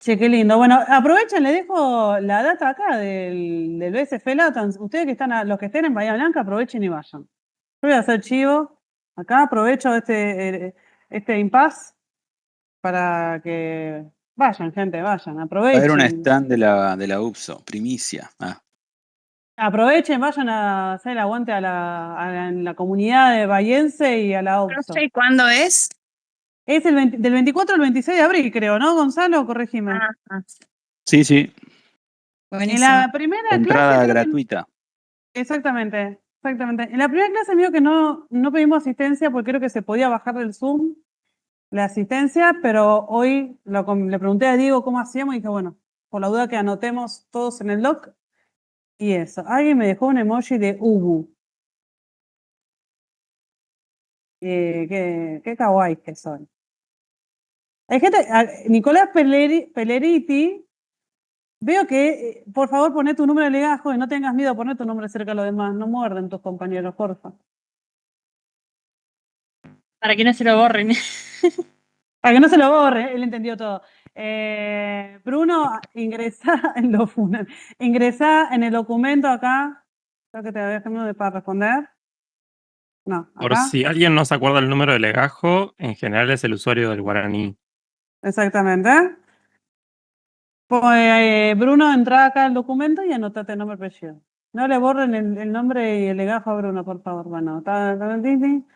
Che, qué lindo. Bueno, aprovechen, les dejo la data acá del BSF Latam. Ustedes que están, los que estén en Bahía Blanca, aprovechen y vayan. Yo voy a hacer chivo. Acá aprovecho este impasse para que vayan, gente, vayan, Va a haber un aprovechen. stand de la UPSO, primicia. Aprovechen, vayan a hacer el aguante en la comunidad de bahiense y a la No OPSO. sé cuándo es. Es del 24 al 26 de abril, creo, ¿no, Gonzalo? Corregime. Sí, sí. En Buenísimo. la primera clase Entrada creo que. gratuita. Exactamente, exactamente. En la primera clase vio que no pedimos asistencia porque creo que se podía bajar del Zoom la asistencia, pero hoy le pregunté a Diego cómo hacíamos y dije, bueno, por la duda que anotemos todos en el doc y eso. Alguien me dejó un emoji de Ubu. Qué kawaii que son. Hay gente, Nicolás Pelleriti, veo que, por favor, poné tu número de legajo y no tengas miedo a poner tu nombre cerca de los demás. No muerden tus compañeros, porfa. Para que no se lo borren. Para que no se lo borre, él entendió todo. Bruno, ingresá en el documento acá. Creo que te había dejado para responder. No, Por acá. si alguien no se acuerda el número del legajo, en general es el usuario del guaraní. Exactamente. Pues, Bruno, entra acá al documento y anotate el nombre y apellido. No le borren el nombre y el legajo a Bruno, por favor. Bueno, ¿está bien?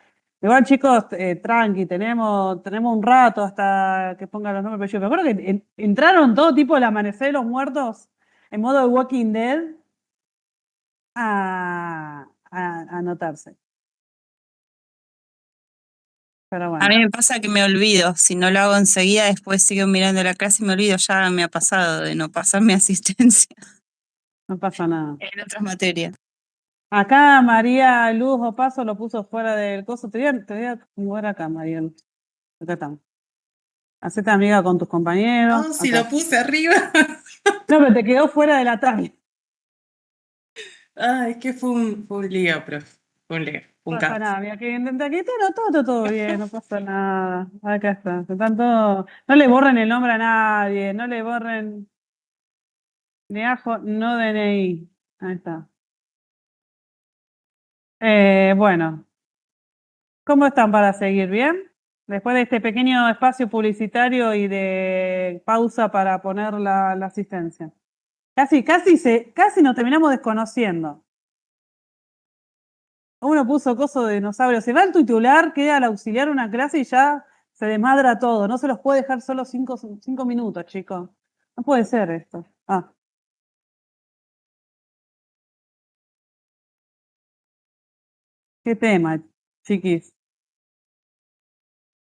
Igual, chicos, tranqui, tenemos un rato hasta que pongan los nombres y apellidos. Me acuerdo que entraron todo tipo el amanecer de los muertos en modo de Walking Dead a anotarse. Pero A bueno, mí me pasa que me olvido, si no lo hago enseguida, después sigo mirando la clase y me olvido, ya me ha pasado de no pasar mi asistencia no pasa nada. en otras materias. Acá María Luz Opaso lo puso fuera del coso. Te voy a mover acá, María Luz. Acá estamos. Hacete amiga con tus compañeros. No, si Acá. lo puse arriba. No, pero te quedó fuera de la tabla. Ah, es que fue un lío, profe. Fue un lío, No un pasa caos. nada, mira, que aquí todo bien, no pasa nada. Acá está. No le borren el nombre a nadie, no le borren ni ajo, no DNI. Ahí está. Bueno, ¿cómo están para seguir? ¿Bien? Después de este pequeño espacio publicitario y de pausa para poner la asistencia. Casi nos terminamos desconociendo. Uno puso coso de dinosaurio. Se va el titular, queda al auxiliar una clase y ya se desmadra todo. No se los puede dejar solo 5 minutos, chicos. No puede ser esto. Ah. Qué tema, chiquis.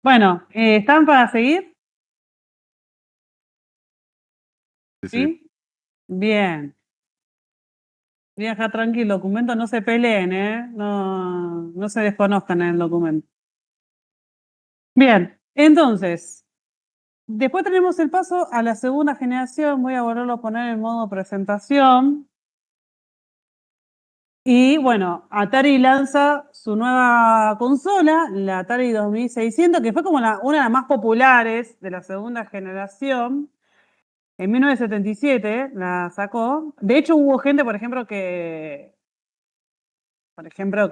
Bueno, ¿están para seguir? Sí, sí. ¿Sí? Bien. Viaja tranquilo, documento, no se peleen, ¿eh? No se desconozcan en el documento. Bien, entonces, después tenemos el paso a la segunda generación. Voy a volverlo a poner en modo presentación. Y bueno, Atari lanza su nueva consola, la Atari 2600, que fue como una de las más populares de la segunda generación. En 1977 la sacó. De hecho, hubo gente, por ejemplo, que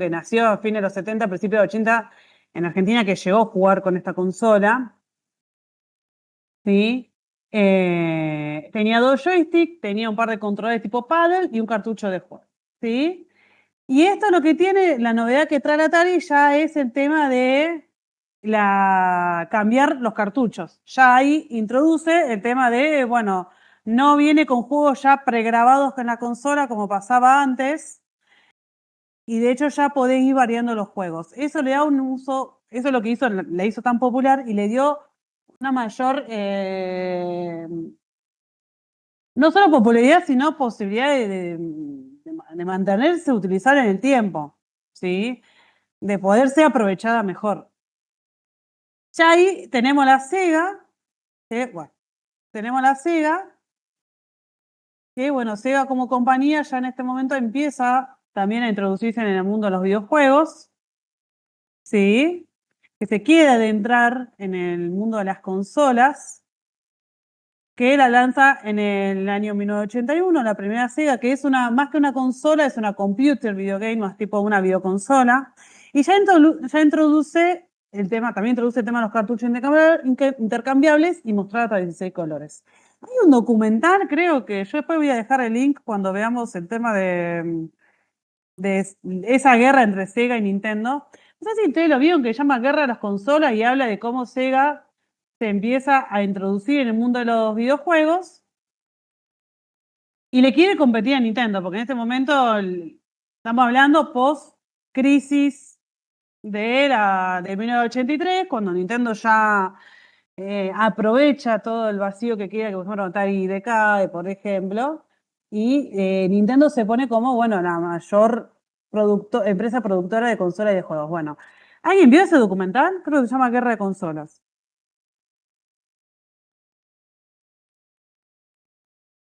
nació a fines de los 70, principios de los 80, en Argentina, que llegó a jugar con esta consola. ¿Sí? Tenía 2 joysticks, tenía un par de controles tipo paddle y un cartucho de juego. ¿Sí? Y esto lo que tiene, la novedad que trae la Atari ya es el tema de cambiar los cartuchos. Ya ahí introduce el tema de, bueno, no viene con juegos ya pregrabados en la consola como pasaba antes, y de hecho ya podés ir variando los juegos. Eso le da un uso, eso es lo que hizo, la hizo tan popular y le dio una mayor, no solo popularidad, sino posibilidad de mantenerse, utilizar en el tiempo, ¿sí? De poder ser aprovechada mejor. Ya ahí tenemos la Sega, que bueno, Sega como compañía ya en este momento empieza también a introducirse en el mundo de los videojuegos, ¿sí? Que se quiere adentrar en el mundo de las consolas, que la lanza en el año 1981, la primera Sega, que es más que una consola, es una computer video game, más tipo una videoconsola, y ya introduce el tema, también introduce el tema de los cartuchos intercambiables y mostrar hasta 16 colores. Hay un documental, creo que yo después voy a dejar el link cuando veamos el tema de esa guerra entre Sega y Nintendo. No sé si ustedes lo vieron, que se llama Guerra de las Consolas y habla de cómo Sega se empieza a introducir en el mundo de los videojuegos y le quiere competir a Nintendo, porque en este momento estamos hablando post-crisis de 1983, cuando Nintendo ya aprovecha todo el vacío que queda, que por ejemplo Atari decae, por ejemplo, y Nintendo se pone como, bueno, la mayor empresa productora de consolas y de juegos. Bueno, ¿alguien vio ese documental? Creo que se llama Guerra de Consolas.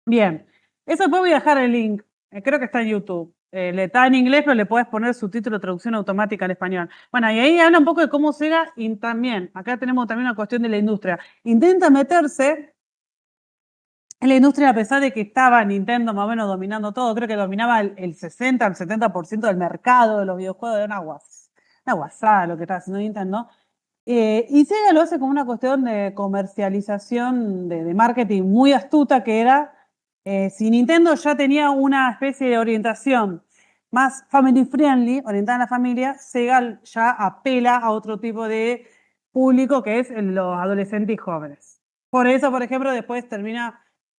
Bien, eso después voy a dejar el link, creo que está en YouTube. Está en inglés, pero le puedes poner subtítulo traducción automática al español. Bueno, y ahí habla un poco de cómo Sega, y también, acá tenemos también una cuestión de la industria, intenta meterse en la industria, a pesar de que estaba Nintendo más o menos dominando todo, creo que dominaba el 60 al 70% del mercado de los videojuegos, de una guasada lo que estaba haciendo Nintendo. Y Sega lo hace como una cuestión de comercialización, de marketing muy astuta, que era, si Nintendo ya tenía una especie de orientación más family friendly, orientada a la familia, Sega ya apela a otro tipo de público, que es los adolescentes y jóvenes. Por eso, por ejemplo, después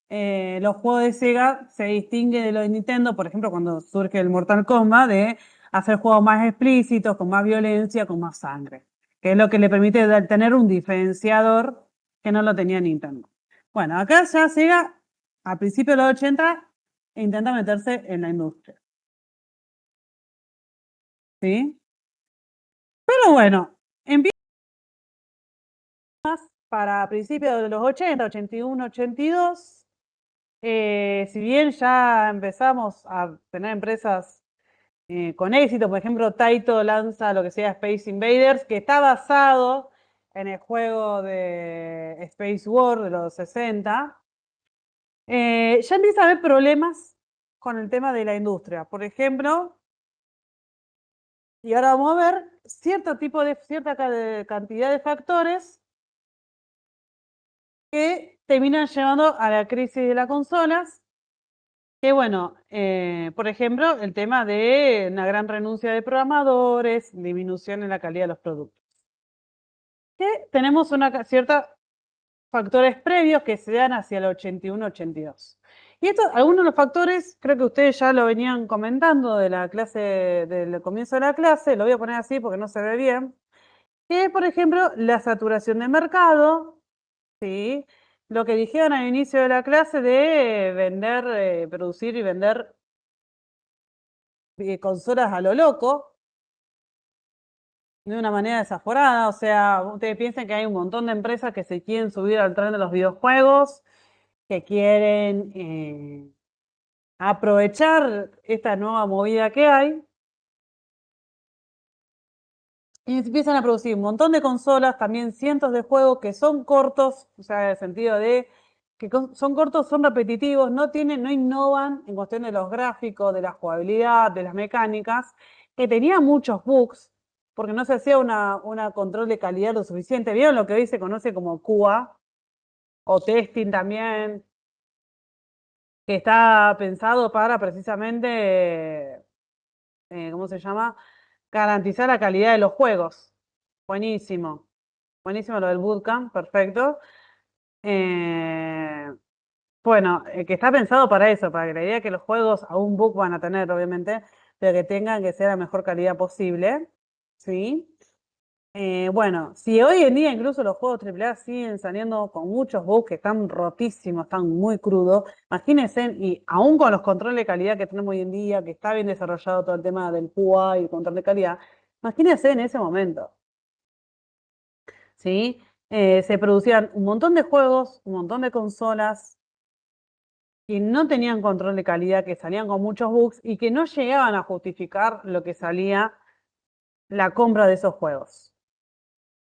los juegos de Sega se distinguen de los de Nintendo, por ejemplo, cuando surge el Mortal Kombat, de hacer juegos más explícitos, con más violencia, con más sangre, que es lo que le permite tener un diferenciador que no lo tenía Nintendo. Bueno, acá ya Sega, a principios de los 80, intenta meterse en la industria. ¿Sí? Pero bueno, empieza para principios de los 80, 81, 82. Si bien ya empezamos a tener empresas con éxito, por ejemplo, Taito lanza lo que sea Space Invaders, que está basado en el juego de Space War de los 60, ya empieza a haber problemas con el tema de la industria. Por ejemplo, y ahora vamos a ver cierta cantidad de factores que terminan llevando a la crisis de las consolas. Que bueno, por ejemplo, el tema de una gran renuncia de programadores, disminución en la calidad de los productos. Que tenemos ciertos factores previos que se dan hacia el 81-82. Y algunos de los factores, creo que ustedes ya lo venían comentando de la clase, del comienzo de la clase, lo voy a poner así porque no se ve bien, que por ejemplo, la saturación de mercado, ¿sí? Lo que dijeron al inicio de la clase de vender, producir y vender consolas a lo loco, de una manera desaforada. O sea, ustedes piensan que hay un montón de empresas que se quieren subir al tren de los videojuegos, que quieren aprovechar esta nueva movida que hay, y empiezan a producir un montón de consolas, también cientos de juegos que son cortos, o sea, en el sentido de que son cortos, son repetitivos, no innovan en cuestión de los gráficos, de la jugabilidad, de las mecánicas, que tenían muchos bugs, porque no se hacía una control de calidad lo suficiente. ¿Vieron lo que hoy se conoce como QA? O testing también, que está pensado para precisamente, ¿cómo se llama? Garantizar la calidad de los juegos. Buenísimo. Buenísimo lo del bootcamp, perfecto. Bueno, que está pensado para eso, para que la idea que los juegos a un bug van a tener, obviamente, pero que tengan que ser la mejor calidad posible. ¿Sí? Bueno, si hoy en día incluso los juegos AAA siguen saliendo con muchos bugs que están rotísimos, están muy crudos, imagínense, y aún con los controles de calidad que tenemos hoy en día, que está bien desarrollado todo el tema del QA y el control de calidad, imagínense en ese momento. ¿Sí? Se producían un montón de juegos, un montón de consolas que no tenían control de calidad, que salían con muchos bugs y que no llegaban a justificar lo que salía la compra de esos juegos.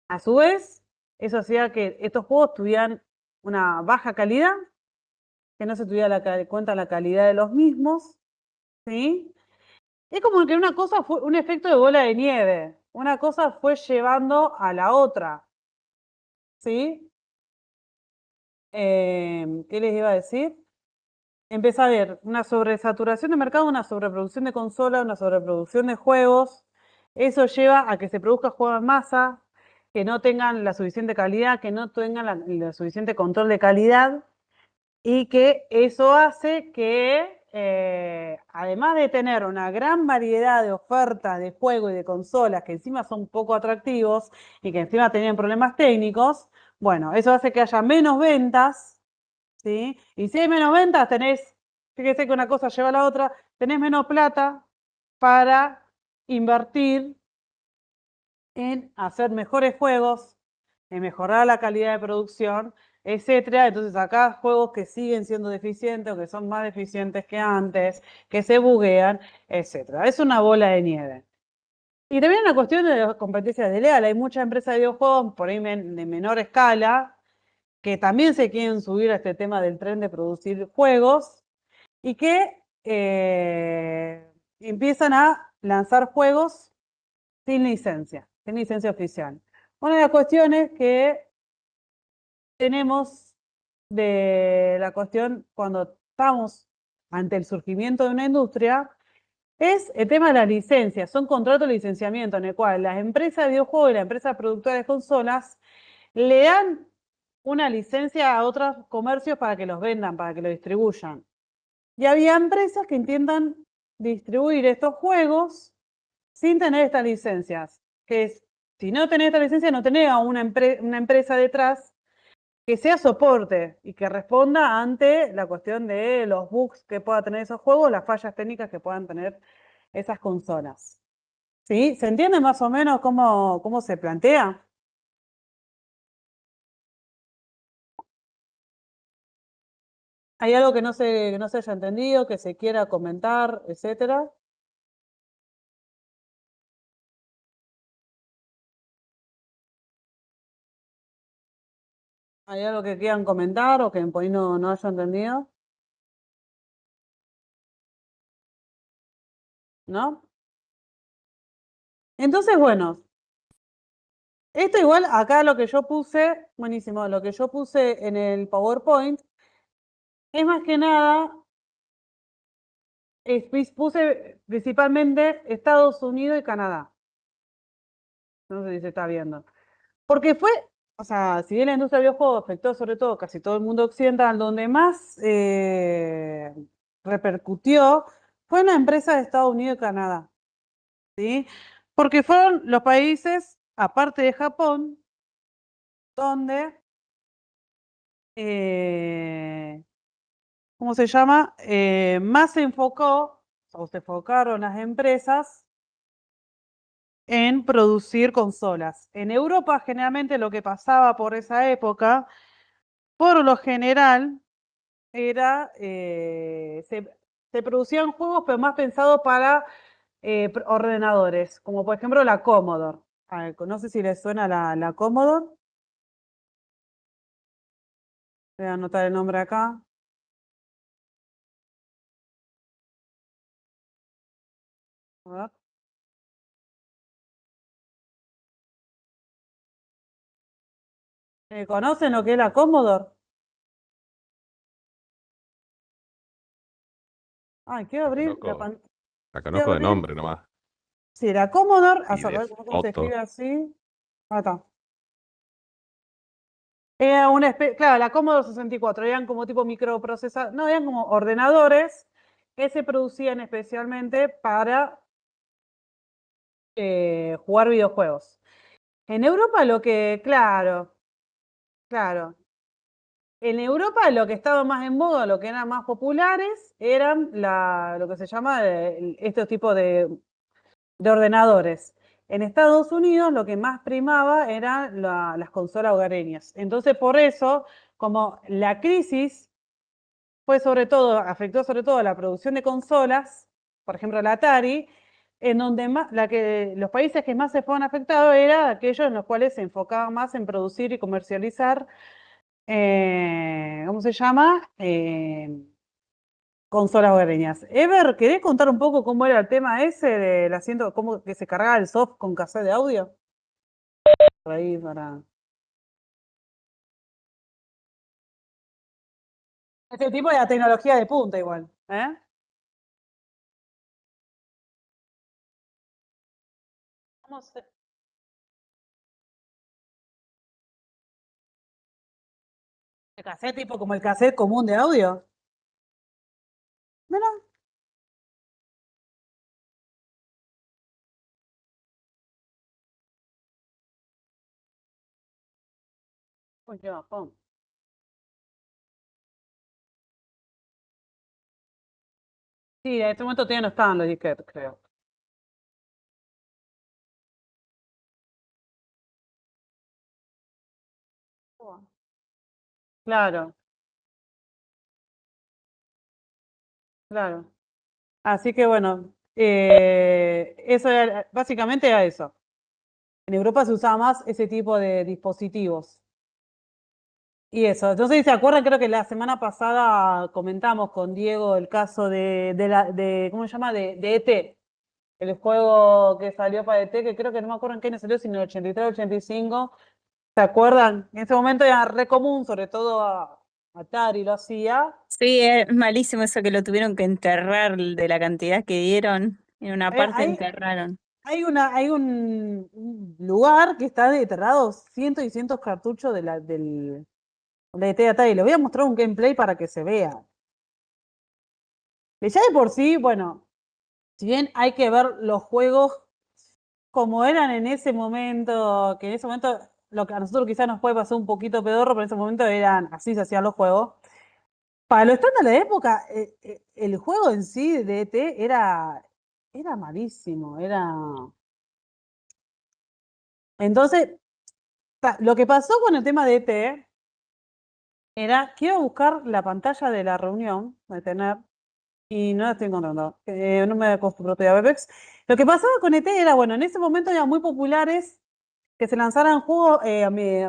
A su vez, eso hacía que estos juegos tuvieran una baja calidad, que no se tuviera cuenta la calidad de los mismos, ¿sí? Es como que una cosa fue un efecto de bola de nieve, una cosa fue llevando a la otra, ¿sí? ¿Qué les iba a decir? Empieza a haber una sobresaturación de mercado, una sobreproducción de consolas, una sobreproducción de juegos. Eso lleva a que se produzca juegos en masa, que no tengan la suficiente calidad, que no tengan la suficiente control de calidad, y que eso hace que, además de tener una gran variedad de ofertas de juegos y de consolas que encima son poco atractivos y que encima tenían problemas técnicos, bueno, eso hace que haya menos ventas. ¿Sí? Y si hay menos ventas, fíjese que una cosa lleva a la otra, tenés menos plata para invertir en hacer mejores juegos, en mejorar la calidad de producción, etcétera. Entonces acá juegos que siguen siendo deficientes o que son más deficientes que antes, que se buguean, etcétera. Es una bola de nieve. Y también una cuestión de competencia desleal. Hay muchas empresas de videojuegos, por ahí de menor escala, que también se quieren subir a este tema del tren de producir juegos y que empiezan a lanzar juegos sin licencia oficial. Una de las cuestiones que tenemos de la cuestión cuando estamos ante el surgimiento de una industria es el tema de las licencias. Son contratos de licenciamiento en el cual las empresas de videojuegos y las empresas productoras de consolas le dan una licencia a otros comercios para que los vendan, para que los distribuyan. Y había empresas que intentan distribuir estos juegos sin tener estas licencias. Que es, si no tenés esta licencia, no tenés a una empresa detrás que sea soporte y que responda ante la cuestión de los bugs que puedan tener esos juegos, las fallas técnicas que puedan tener esas consolas. ¿Sí? ¿Se entiende más o menos cómo se plantea? ¿Hay algo que no se haya entendido, que se quiera comentar, etcétera? ¿Hay algo que quieran comentar o que por ahí no haya entendido? ¿No? Entonces, bueno, esto igual acá lo que yo puse, buenísimo, lo que yo puse en el PowerPoint es más que nada, puse principalmente Estados Unidos y Canadá. No sé si se está viendo. Porque fue, o sea, si bien la industria del videojuego afectó sobre todo casi todo el mundo occidental, donde más repercutió fue en la empresa de Estados Unidos y Canadá. ¿Sí? Porque fueron los países, aparte de Japón, donde, ¿cómo se llama? Más se enfocó, o se enfocaron las empresas en producir consolas. En Europa, generalmente, lo que pasaba por esa época, por lo general, era, se producían juegos, pero más pensados para ordenadores, como por ejemplo la Commodore. No sé si les suena la Commodore. Voy a anotar el nombre acá. A ver. ¿Conocen lo que es la Commodore? Ay, quiero abrir la pantalla. La conozco de nombre nomás. Sí, la Commodore, Y de ¿cómo se escribe foto. así? Ah, está. Era una claro, la Commodore 64, eran como tipo microprocesadores, no, eran como ordenadores que se producían especialmente para jugar videojuegos. En Europa claro. En Europa lo que estaba más en moda, lo que eran más populares, eran lo que se llama estos tipos de ordenadores. En Estados Unidos lo que más primaba eran las consolas hogareñas. Entonces, por eso, como la crisis afectó sobre todo la producción de consolas, por ejemplo la Atari, en donde los países que más se fueron afectados eran aquellos en los cuales se enfocaban más en producir y comercializar, ¿cómo se llama? Consolas hogareñas. Ever, ¿querés contar un poco cómo era el tema ese del asiento, cómo que se cargaba el soft con cassette de audio? Por ahí para. Este tipo de la tecnología de punta igual, ¿eh? ¿Cómo se? ¿El cassette tipo como el cassette común de audio? Mira. Uy, qué bajón. Sí, en este momento todavía no estaban los disquetes, creo. Claro, claro. Así que bueno, eso básicamente era eso. En Europa se usaba más ese tipo de dispositivos. Y eso, no sé si se acuerdan, creo que la semana pasada comentamos con Diego el caso de ¿cómo se llama? De ET, el juego que salió para ET, que creo que no me acuerdo en qué año salió, si en el 83 o 85. ¿Se acuerdan? En ese momento era re común, sobre todo Atari lo hacía. Sí, es malísimo eso que lo tuvieron que enterrar de la cantidad que dieron. En una parte Hay, enterraron. hay un lugar que está enterrado cientos y cientos cartuchos del ET de Atari. Les voy a mostrar un gameplay para que se vea. Ya de por sí, bueno, si bien hay que ver los juegos como eran en ese momento, que en ese momento lo que a nosotros quizás nos puede pasar un poquito pedorro, pero en ese momento eran así se hacían los juegos. Para lo estándar de la época, el juego en sí de ET era malísimo, era... Entonces, lo que pasó con el tema de ET era, quiero buscar la pantalla de la reunión, de tener, y no la estoy encontrando, no me acostumbro todavía a Webex. Lo que pasaba con ET era, bueno, en ese momento eran muy populares que se lanzaran juegos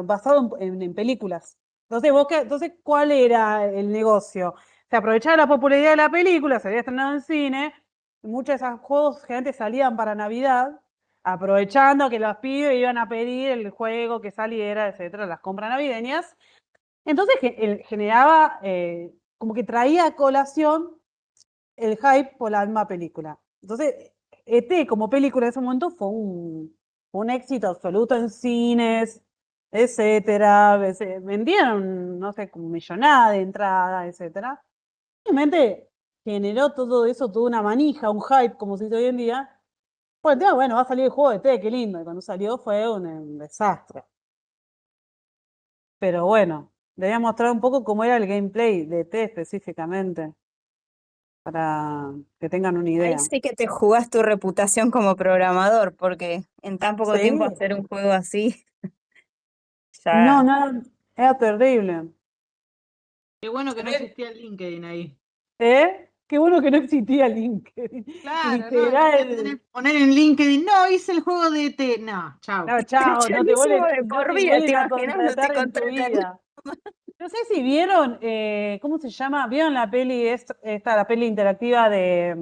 basados en películas. Entonces, ¿cuál era el negocio? Se aprovechaba la popularidad de la película, se había estrenado en cine, y muchos de esos juegos generalmente salían para Navidad, aprovechando que los pibes iban a pedir el juego que saliera, etcétera, las compras navideñas. Entonces generaba, como que traía a colación el hype por la misma película. Entonces, ET como película en ese momento fue un éxito absoluto en cines, etcétera. Vendieron, no sé, como millonada de entrada, etcétera. Obviamente generó todo eso, toda una manija, un hype, como se dice hoy en día. Pues el tema, bueno, va a salir el juego de ET, qué lindo. Y cuando salió fue un desastre. Pero bueno, le voy a mostrar un poco cómo era el gameplay de ET específicamente, para que tengan una Ahí idea. sí que te jugás tu reputación como programador, porque en tan poco tiempo Sí. hacer un juego así, No, ya. no, era terrible. Qué bueno que no existía el LinkedIn ahí. Qué bueno que no existía LinkedIn. Claro, no, Literal. poner en LinkedIn, no, hice el juego de ET. No, chao. No, chao, no te Chorísimo de no por te vida, vuelven ¿te a imaginas? No te contratar en tu contratan. vida. No sé si vieron, ¿cómo se llama? ¿Vieron la peli, la peli interactiva de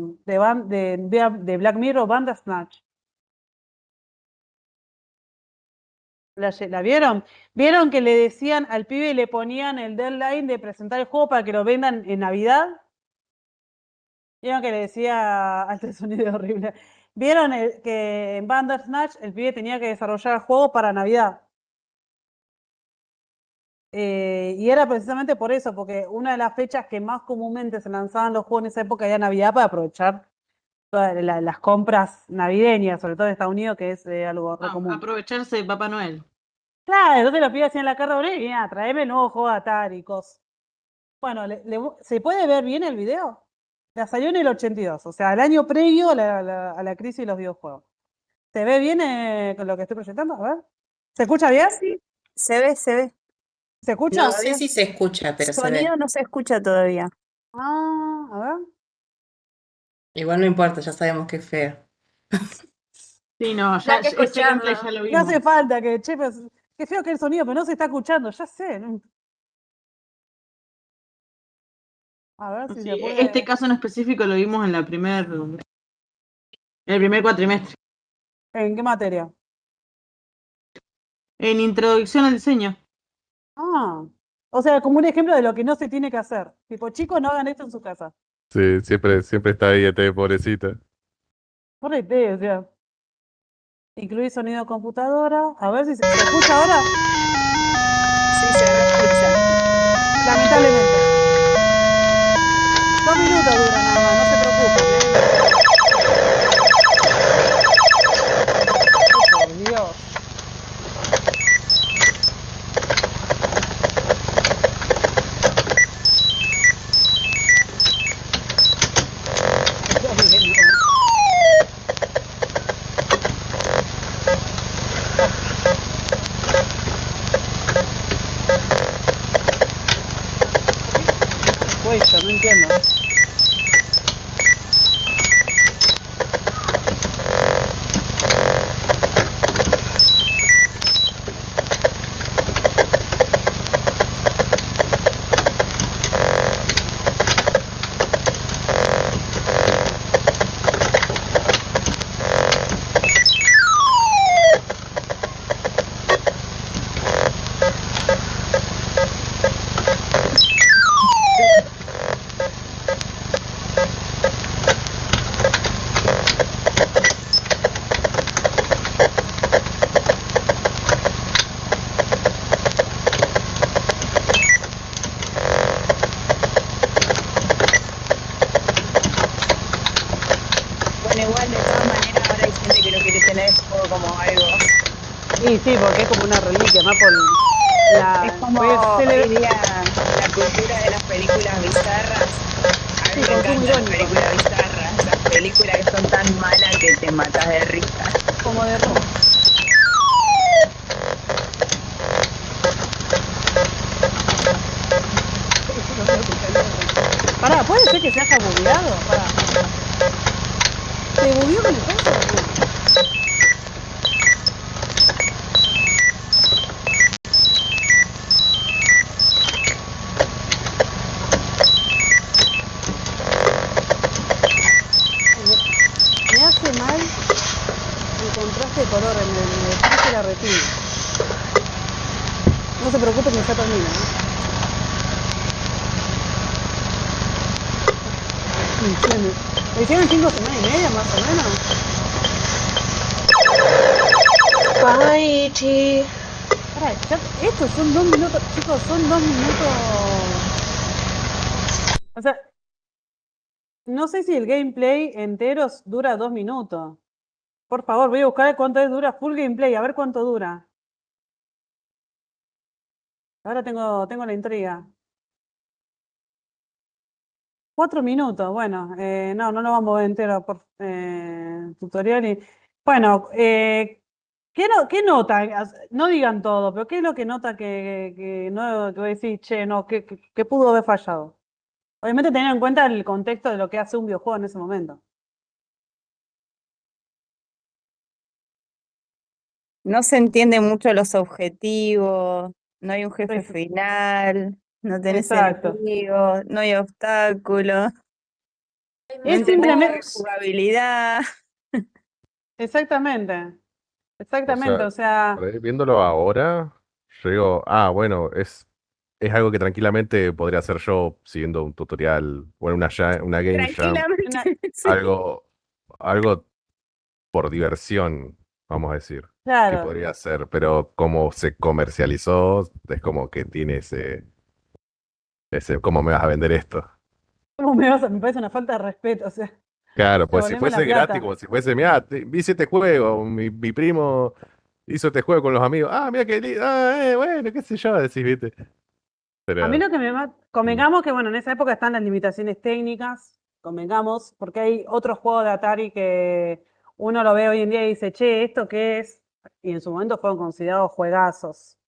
Black Mirror, Bandersnatch? ¿La vieron? ¿Vieron que le decían al pibe y le ponían el deadline de presentar el juego para que lo vendan en Navidad? ¿Vieron que le decía alto sonido horrible? ¿Vieron que en Bandersnatch el pibe tenía que desarrollar el juego para Navidad? Y era precisamente por eso, porque una de las fechas que más comúnmente se lanzaban los juegos en esa época era Navidad, para aprovechar todas las compras navideñas, sobre todo en Estados Unidos, que es algo re común. Aprovecharse de Papá Noel. Claro, entonces los pibes hacían la carta de y mira, traeme el nuevo juego de Atari, cosas. Bueno, ¿se puede ver bien el video? La salió en el 82, o sea, el año previo a la crisis de los videojuegos. ¿Se ve bien con lo que estoy proyectando? A ver. ¿Se escucha bien? Sí, se ve, se ve. ¿Se escucha? No sé si se escucha, pero se ve. Sonido no se escucha todavía. Ah, a ver. Igual no importa, ya sabemos que es feo. Sí, no, Ya hay que ese gameplay escucharlo. ya lo No vimos. hace falta que, che, pero qué feo que el sonido, pero no se está escuchando, ya sé. A ver si Sí, se puede. este caso en específico lo vimos en el primer cuatrimestre. ¿En qué materia? En introducción al diseño. Ah, o sea, como un ejemplo de lo que no se tiene que hacer. Tipo, chicos, no hagan esto en su casa. Sí, siempre está ahí, pobrecita. Correcto, o sea. Incluir sonido de computadora. A ver si se escucha ahora. Sí, se escucha. Lamentablemente. 2 minutos dura nada más, no se preocupen, Oh, por Dios. Cuesta, no entiendo. Bueno, igual de todas maneras ahora hay gente que lo quiere tener el juego como algo. Y sí, porque es como una reliquia, más por Es como pues, hoy día la cultura de las películas bizarras. A mí sí, me consumo encantan las irónico, películas bizarras, esas películas que son tan malas que te matas de risa. como de rock. Pará, ¿puede ser que se haya bugueado? Pará. ¿Se bugueó con el coso? No. Me hace mal el contraste de color en el espacio de la retina. No se preocupe que ya termina, ¿eh? ¿Me hicieron 5 semanas y media más o menos? Pará, estos son 2 minutos, chicos, son 2 minutos. O sea, no sé si el gameplay entero dura 2 minutos. Por favor, voy a buscar cuánto dura full gameplay, a ver cuánto dura. Ahora tengo la intriga. 4 minutos, bueno, no lo vamos a ver entero por tutorial. Bueno, ¿qué nota? No digan todo, pero ¿qué es lo que nota que no, que voy a decir, che, no, que pudo haber fallado? Obviamente teniendo en cuenta el contexto de lo que hace un videojuego en ese momento. No se entiende mucho los objetivos, no hay un jefe Es- final, no tenés Exacto. enemigos, no hay obstáculos, no Es entendés la simplemente, jugabilidad. exactamente, O exactamente, sea, o sea, por ahí viéndolo ahora, yo digo, ah, bueno, es algo que tranquilamente podría hacer yo siguiendo un tutorial, bueno, una game jam, una- Tranquilamente, sí. algo, algo por diversión, vamos a decir, que claro, podría hacer, pero como se comercializó, es como que tiene ¿cómo me vas a vender esto? ¿cómo me parece una falta de respeto, o sea, Claro, pues si devolveme la fuese gratis, plata. como si fuese, mira, hice este juego, mi primo hizo este juego con los amigos, ah, mira qué lindo, bueno, qué sé yo, decís, viste, A mí pero... lo que mm, convengamos que, bueno, en esa época están las limitaciones técnicas, convengamos, porque hay otros juegos de Atari que uno lo ve hoy en día y dice, che, ¿esto qué es? Y en su momento fueron considerados juegazos.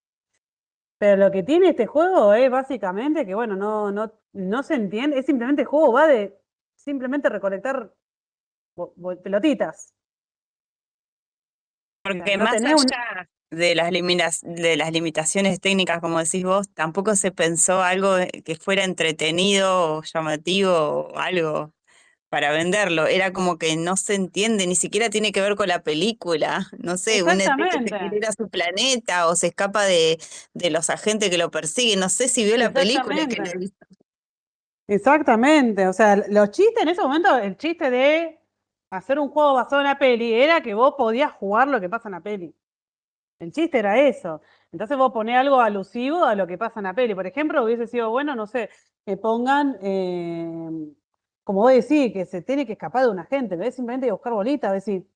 Pero lo que tiene este juego es básicamente que, bueno, no se entiende, es simplemente el juego va de simplemente recolectar pelotitas. O sea, Porque no más tenés un... allá de de las limitaciones técnicas, como decís vos, tampoco se pensó algo que fuera entretenido o llamativo o algo para venderlo. Era como que no se entiende, ni siquiera tiene que ver con la película. No sé, un ET que se Exactamente, quiere ir a su planeta o se escapa de los agentes que lo persiguen. No sé si vio la película, que no exactamente. he visto. Exactamente, o sea, los chistes en ese momento, el chiste de hacer un juego basado en la peli era que vos podías jugar lo que pasa en la peli. El chiste era eso. Entonces vos ponés algo alusivo a lo que pasa en la peli. Por ejemplo, hubiese sido bueno, no sé, que pongan, como vos decís, que se tiene que escapar de un agente, ¿ves? Simplemente de buscar bolitas, decir,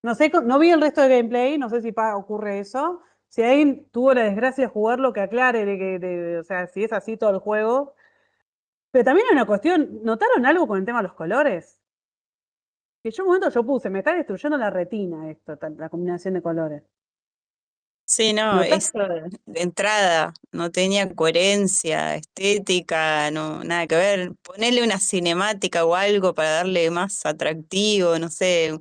no sé, no vi el resto de gameplay, no sé si ocurre eso. Si alguien tuvo la desgracia de jugarlo, que aclare o sea, si es así todo el juego. Pero también hay una cuestión, ¿notaron algo con el tema de los colores? Que yo un momento yo puse, me está destruyendo la retina esto, la combinación de colores. Sí, no, ¿Notás? eso de entrada no tenía coherencia, estética, no, nada que ver. Ponerle una cinemática o algo para darle más atractivo, no sé,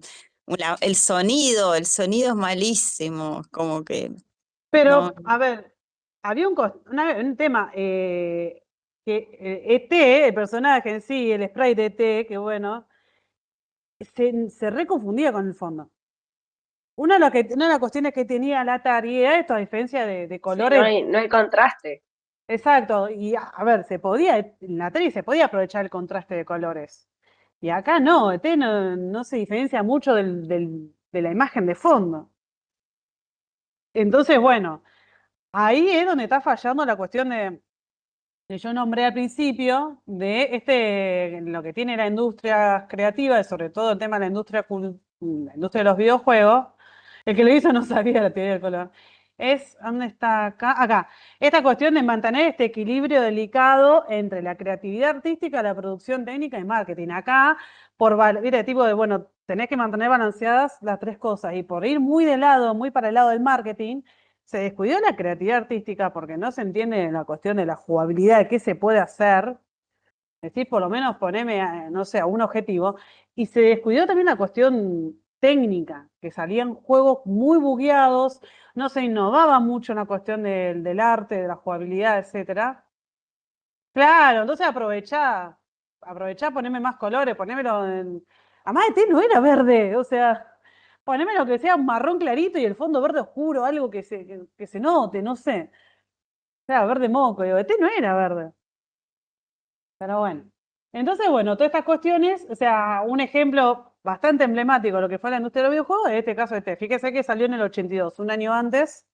el sonido es malísimo, como que no. Pero, a ver, había un tema, que ET, el personaje en sí, el sprite de ET, que bueno, se reconfundía con el fondo. Una de las cuestiones que tenía la Atari era esto, a diferencia de Sí, colores. no hay contraste. Exacto, y a ver, en la tele se podía aprovechar el contraste de colores. Y acá no, ET no se diferencia mucho de la imagen de fondo. Entonces, bueno, ahí es donde está fallando la cuestión de que yo nombré al principio, de lo que tiene la industria creativa, y sobre todo el tema de la industria de los videojuegos. El que lo hizo no sabía la teoría del color. ¿Dónde está acá? Acá. Esta cuestión de mantener este equilibrio delicado entre la creatividad artística, la producción técnica y marketing. Acá, ¿viste? Tipo de, bueno, tenés que mantener balanceadas las tres cosas. Y por ir muy para el lado del marketing, se descuidó la creatividad artística porque no se entiende la cuestión de la jugabilidad, de qué se puede hacer. Es decir, por lo menos poneme, no sé, a un objetivo. Y se descuidó también la cuestión técnica, que salían juegos muy bugueados, no se innovaba mucho en la cuestión del arte, de la jugabilidad, etcétera. Claro, entonces aprovechá, poneme más colores, ponémelo en. Además, no era verde, o sea, poneme lo que sea un marrón clarito y el fondo verde oscuro, algo que se note, no sé. O sea, verde moco, digo, no era verde. Pero bueno. Entonces, bueno, todas estas cuestiones, o sea, un ejemplo bastante emblemático de lo que fue la industria de los videojuegos, es este caso de Fíjese que salió en el 82, un año antes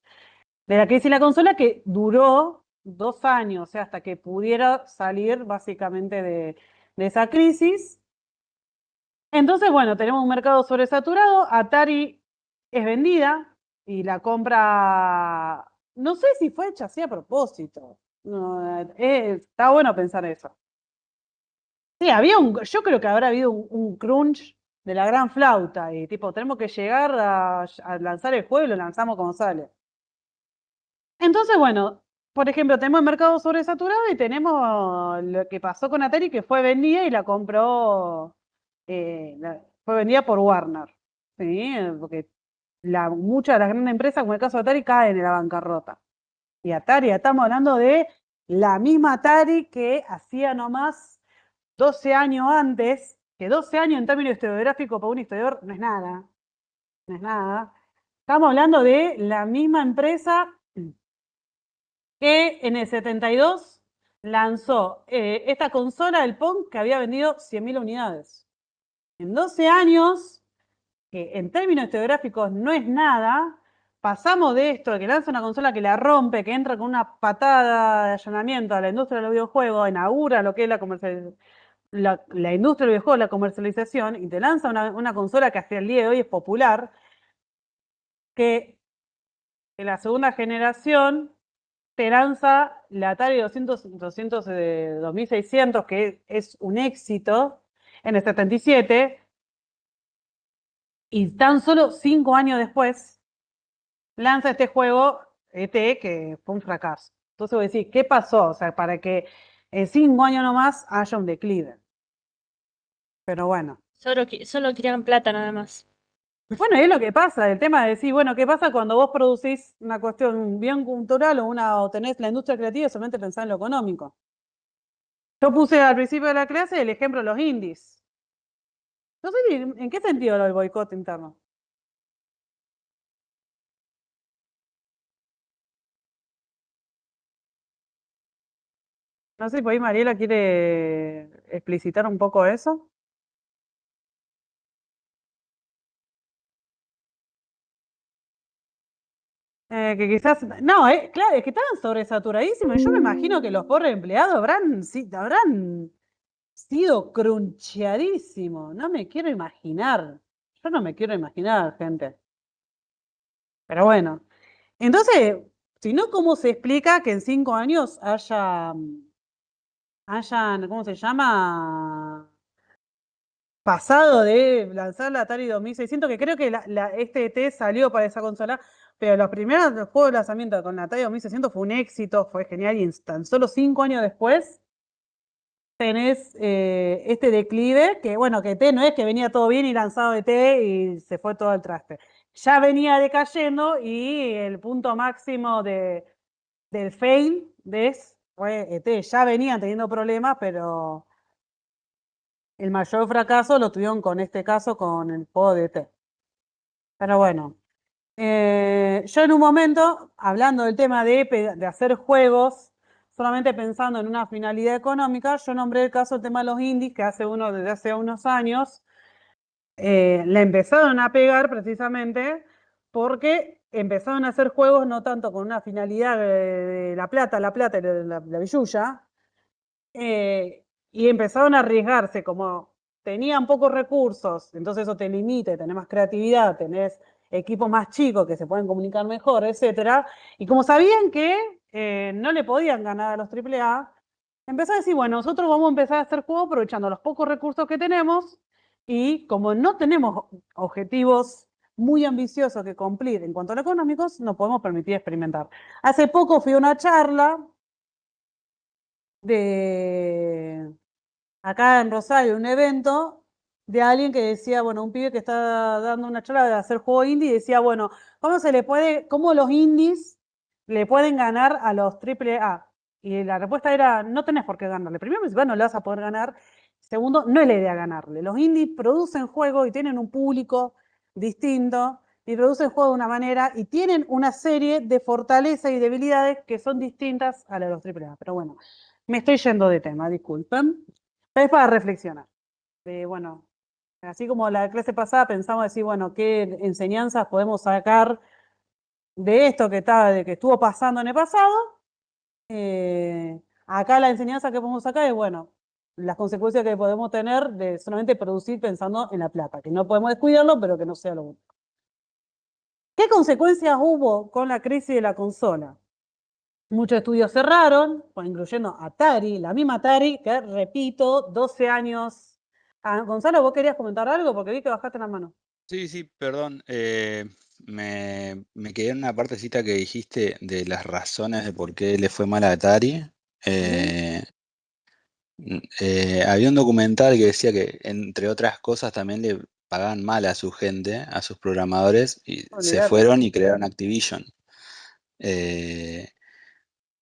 de la crisis de la consola, que duró 2 años, o sea, hasta que pudiera salir básicamente de esa crisis. Entonces, bueno, tenemos un mercado sobresaturado, Atari es vendida y la compra, no sé si fue hecha así a propósito. No, está bueno pensar eso. Sí, yo creo que habrá habido un crunch de la gran flauta y tipo, tenemos que llegar a lanzar el juego y lo lanzamos como sale. Entonces, bueno, por ejemplo, tenemos el mercado sobresaturado y tenemos lo que pasó con Atari, que fue vendida y la compró, fue vendida por Warner, ¿sí? Porque muchas de las grandes empresas, como el caso de Atari, caen en la bancarrota. Y Atari, estamos hablando de la misma Atari que hacía nomás 12 años antes, que 12 años en términos historiográficos para un historiador no es nada, no es nada. Estamos hablando de la misma empresa que en el 72 lanzó esta consola del Pong que había vendido 100.000 unidades. En 12 años, que en términos historiográficos no es nada, pasamos de esto, de que lanza una consola que la rompe, que entra con una patada de allanamiento a la industria de los videojuegos, inaugura lo que es la industria del videojuego, la comercialización, y te lanza una consola que hasta el día de hoy es popular, que en la segunda generación te lanza la Atari 2600, que es un éxito, en el 77, y tan solo 5 años después lanza este juego, que fue un fracaso. Entonces voy a decir, ¿qué pasó? O sea, para que en 5 años nomás haya un declive. Pero bueno. Solo querían plata nada más. Bueno, es lo que pasa, el tema de decir, bueno, ¿qué pasa cuando vos producís una cuestión, un bien cultural o tenés la industria creativa y solamente pensás en lo económico? Yo puse al principio de la clase el ejemplo de los indies. No sé en qué sentido lo del boicot interno. No sé si por ahí Mariela quiere explicitar un poco eso. Que quizás, no, claro, es que estaban sobresaturadísimos. Yo me imagino que los pobres empleados habrán sido cruncheadísimos. No me quiero imaginar. Yo no me quiero imaginar, gente. Pero bueno. Entonces, si no, ¿cómo se explica que en 5 años hayan, ¿cómo se llama? Pasado de lanzar la Atari 2600, que creo que este ET salió para esa consola, pero los primeros juegos de lanzamiento con la Atari 2600 fue un éxito, fue genial, y tan solo 5 años después tenés este declive, que bueno, que ET no es que venía todo bien y lanzado ET y se fue todo al traste. Ya venía decayendo y el punto máximo del fail fue ET. Ya venían teniendo problemas, pero el mayor fracaso lo tuvieron con este caso, con el juego de ET. Pero bueno, yo en un momento, hablando del tema de hacer juegos, solamente pensando en una finalidad económica, yo nombré el caso del tema de los indies, que desde hace unos años le empezaron a pegar precisamente porque empezaron a hacer juegos no tanto con una finalidad de la plata y la billulla, y empezaron a arriesgarse, como tenían pocos recursos, entonces eso te limita, tenés más creatividad, tenés equipos más chicos que se pueden comunicar mejor, etcétera. Y como sabían que no le podían ganar a los AAA, empezó a decir, bueno, nosotros vamos a empezar a hacer juegos aprovechando los pocos recursos que tenemos y como no tenemos objetivos muy ambiciosos que cumplir en cuanto a lo económicos, nos podemos permitir experimentar. Hace poco fui a una charla de acá en Rosario, un evento de alguien que decía, bueno, un pibe que está dando una charla de hacer juego indie y decía, bueno, cómo los indies le pueden ganar a los AAA? Y la respuesta era, no tenés por qué ganarle. Primero, principal, no le vas a poder ganar. Segundo, no es la idea ganarle. Los indies producen juegos y tienen un público distinto y producen juegos de una manera y tienen una serie de fortalezas y debilidades que son distintas a las de los AAA. Pero bueno, me estoy yendo de tema, disculpen. Es para reflexionar. Bueno, así como la clase pasada pensamos decir, bueno, qué enseñanzas podemos sacar de esto de que estuvo pasando en el pasado. Acá la enseñanza que podemos sacar es, bueno, las consecuencias que podemos tener de solamente producir pensando en la plata, que no podemos descuidarlo, pero que no sea lo único. ¿Qué consecuencias hubo con la crisis de la consola? Muchos estudios cerraron, pues, incluyendo Atari, la misma Atari, que repito, 12 años. Gonzalo, ¿vos querías comentar algo? Porque vi que bajaste la mano. Sí, perdón. Me quedé en una partecita que dijiste de las razones de por qué le fue mal a Atari. Había un documental que decía que, entre otras cosas, también le pagaban mal a su gente, a sus programadores, y se Olvídate. fueron y crearon Activision. Eh,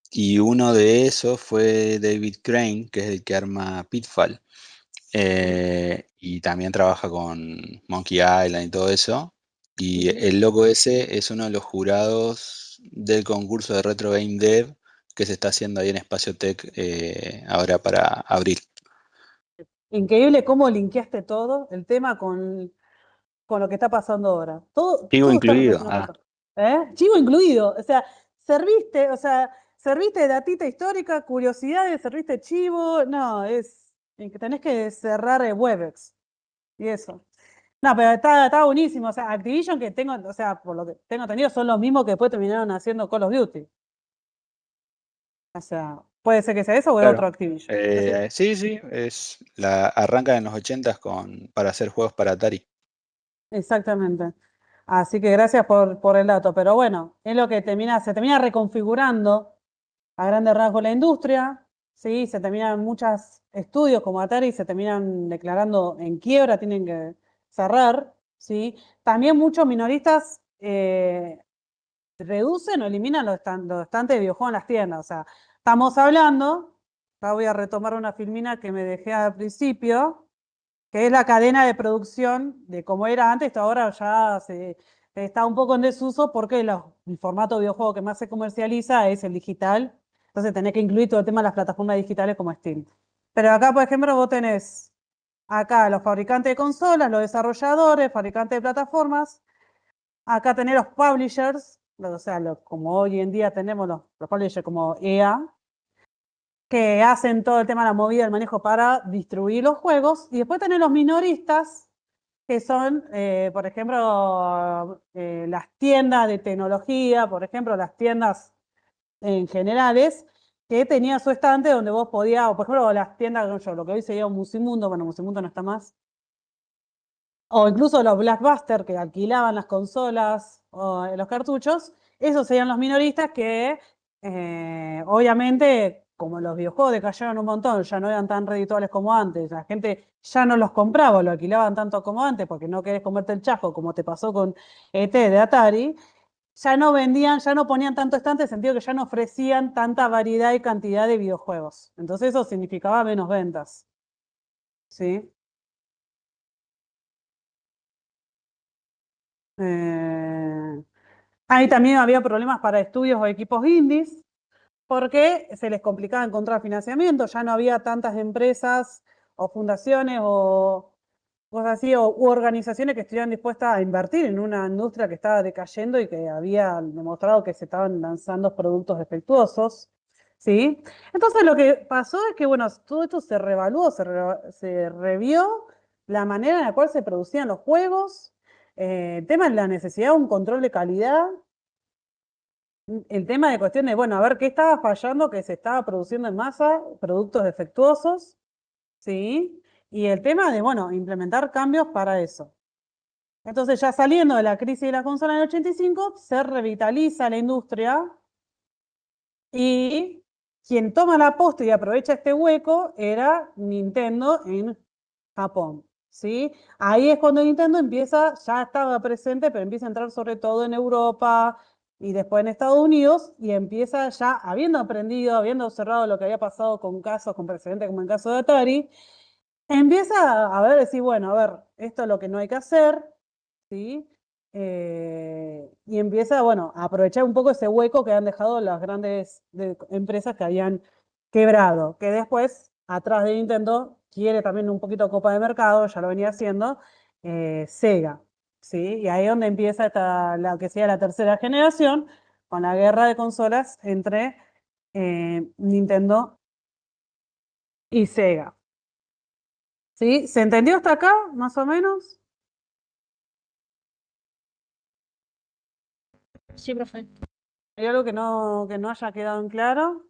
y uno de esos fue David Crane, que es el que arma Pitfall. Y también trabaja con Monkey Island y todo eso. Y el loco ese es uno de los jurados del concurso de Retro Game Dev que se está haciendo ahí en Espacio Tech ahora para abril. Increíble cómo linkeaste todo el tema con lo que está pasando ahora. Todo Chivo está incluido. relacionado con todo. Chivo incluido. O sea, serviste de datita histórica, curiosidades, serviste chivo. No, es que tenés que cerrar Webex. Y eso. No, pero está buenísimo. O sea, Activision que tengo, o sea, por lo que tengo entendido, son los mismos que después terminaron haciendo Call of Duty. O sea, puede ser que sea eso o es Claro. otro Activision. Sí, arranca en los 80s para hacer juegos para Atari. Exactamente. Así que gracias por el dato. Pero bueno, es lo que se termina reconfigurando a grandes rasgos la industria, ¿sí? Se terminan muchos estudios como Atari, se terminan declarando en quiebra, tienen que cerrar, ¿sí? También muchos minoristas reducen o eliminan los estantes de videojuegos en las tiendas. O sea, estamos hablando, acá voy a retomar una filmina que me dejé al principio, que es la cadena de producción de cómo era antes, ahora ya está un poco en desuso porque el formato de videojuego que más se comercializa es el digital, entonces tenés que incluir todo el tema de las plataformas digitales como Steam. Pero acá, por ejemplo, vos tenés acá los fabricantes de consolas, los desarrolladores, fabricantes de plataformas, acá tenés los publishers, o sea, como hoy en día tenemos los publishers como EA, que hacen todo el tema de la movida, el manejo para distribuir los juegos, y después tenés los minoristas, que son, por ejemplo, las tiendas de tecnología, por ejemplo, las tiendas en generales, que tenían su estante donde vos podías, o por ejemplo, las tiendas, lo que hoy se llama Musimundo, bueno, Musimundo no está más, o incluso los Blockbuster que alquilaban las consolas o los cartuchos, esos serían los minoristas que obviamente como los videojuegos decayeron un montón, ya no eran tan redituables como antes, la gente ya no los compraba, lo alquilaban tanto como antes porque no querés comerte el chasco como te pasó con ET de Atari, ya no vendían, ya no ponían tanto estante en el sentido que ya no ofrecían tanta variedad y cantidad de videojuegos. Entonces eso significaba menos ventas. ¿Sí? Ahí también había problemas para estudios o equipos indies, porque se les complicaba encontrar financiamiento, ya no había tantas empresas o fundaciones o cosas así, u organizaciones que estuvieran dispuestas a invertir en una industria que estaba decayendo y que había demostrado que se estaban lanzando productos defectuosos, ¿sí? Entonces lo que pasó es que, bueno, todo esto se revaluó, se revió la manera en la cual se producían los juegos, el tema de la necesidad de un control de calidad, el tema de cuestión de, bueno, a ver qué estaba fallando, que se estaba produciendo en masa, productos defectuosos, ¿sí? Y el tema de, bueno, implementar cambios para eso. Entonces, ya saliendo de la crisis de la consola en el 85, se revitaliza la industria y quien toma la posta y aprovecha este hueco era Nintendo en Japón, ¿sí? Ahí es cuando Nintendo empieza, ya estaba presente, pero empieza a entrar sobre todo en Europa y después en Estados Unidos y empieza ya, habiendo aprendido, habiendo observado lo que había pasado con casos, con precedentes como el caso de Atari, empieza a ver, decir, bueno, a ver, esto es lo que no hay que hacer, ¿sí? Y empieza, bueno, a aprovechar un poco ese hueco que han dejado las grandes empresas que habían quebrado, que después, atrás de Nintendo, quiere también un poquito copa de mercado, ya lo venía haciendo, Sega, ¿sí? Y ahí es donde empieza la que sea la tercera generación, con la guerra de consolas entre Nintendo y Sega. ¿Sí? ¿Se entendió hasta acá, más o menos? Sí, profe. ¿Hay algo que no haya quedado en claro?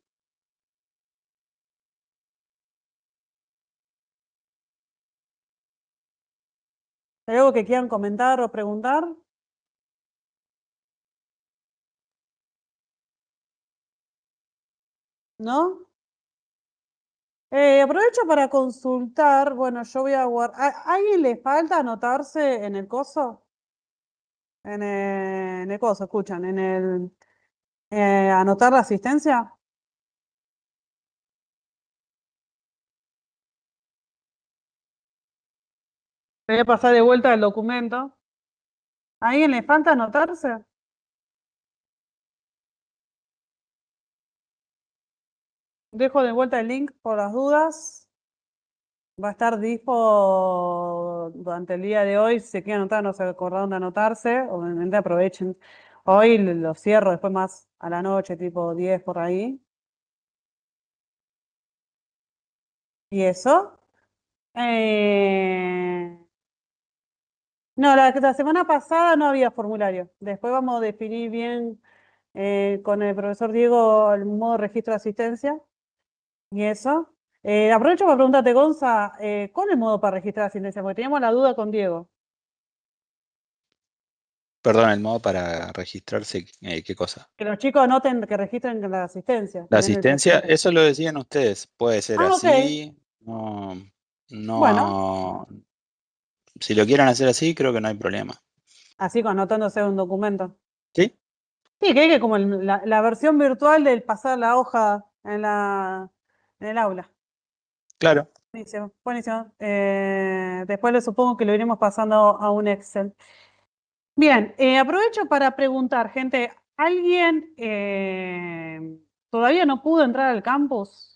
¿Hay algo que quieran comentar o preguntar? ¿No? Aprovecho para consultar. Bueno, yo voy a guardar. ¿A alguien le falta anotarse en el coso? En el coso, escuchan, en el anotar la asistencia. Voy a pasar de vuelta el documento. ¿A alguien le falta anotarse? Dejo de vuelta el link por las dudas. Va a estar dispo durante el día de hoy. Si se quieren anotar, no se acordaron de anotarse. Obviamente aprovechen. Hoy lo cierro, después más a la noche, tipo 10 por ahí. ¿Y eso? No, la semana pasada no había formulario. Después vamos a definir bien con el profesor Diego el modo de registro de asistencia. ¿Y eso? Aprovecho para preguntarte, Gonza, ¿cuál es el modo para registrar asistencia? Porque teníamos la duda con Diego. Perdón, el modo para registrarse, ¿qué cosa? Que los chicos anoten, que registren la asistencia. La en el asistencia, perfil. eso lo decían ustedes. Puede ser Ah, ok. así, no, Bueno, no. Si lo quieren hacer así, creo que no hay problema. así anotándose un documento. ¿Sí? Sí, que como la versión virtual del pasar la hoja en el aula. Claro. Buenísimo, buenísimo. Después le supongo que lo iremos pasando a un Excel. Bien, aprovecho para preguntar, gente, ¿alguien todavía no pudo entrar al campus?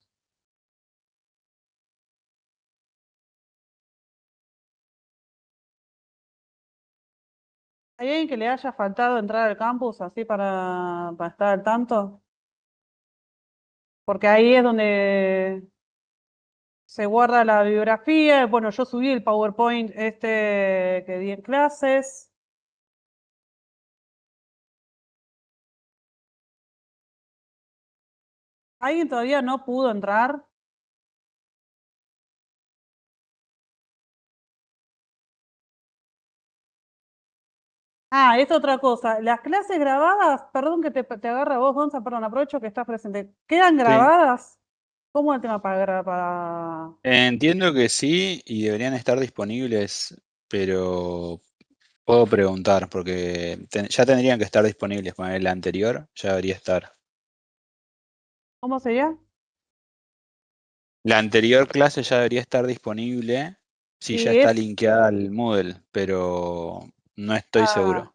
¿Hay alguien que le haya faltado entrar al campus así para estar al tanto? Porque ahí es donde se guarda la bibliografía. Bueno, yo subí el PowerPoint que di en clases. ¿Alguien todavía no pudo entrar? Ah, es otra cosa. Las clases grabadas, perdón que te agarra vos, Gonza, perdón, aprovecho que estás presente. ¿Quedan Sí. grabadas? ¿Cómo es el tema para... Entiendo que sí y deberían estar disponibles, pero puedo preguntar porque ya tendrían que estar disponibles. Con el anterior ya debería estar. ¿Cómo sería? La anterior clase ya debería estar disponible si ya Y está es... linkeada al Moodle, pero no estoy Ah, seguro.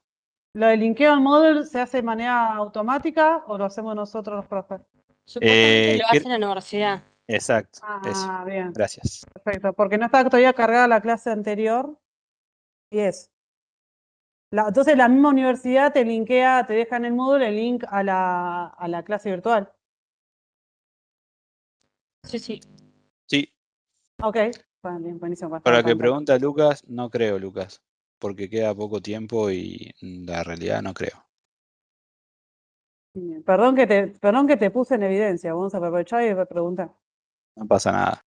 ¿lo del linkeo al Moodle se hace de manera automática o lo hacemos nosotros los profes? Supuestamente lo ¿Qué? hace en la universidad. Exacto, eso. Ah, bien, Gracias. perfecto. Porque no está todavía cargada la clase anterior y es. Entonces la misma universidad te linkea, te deja en el Moodle el link a la clase virtual. Sí, sí. Sí, Ok, bien, buenísimo. para Estaba lo que contando. pregunta Lucas, no creo, Lucas, porque queda poco tiempo y la realidad no creo. Bien. Perdón que te puse en evidencia. Vamos a aprovechar y preguntar. No pasa nada.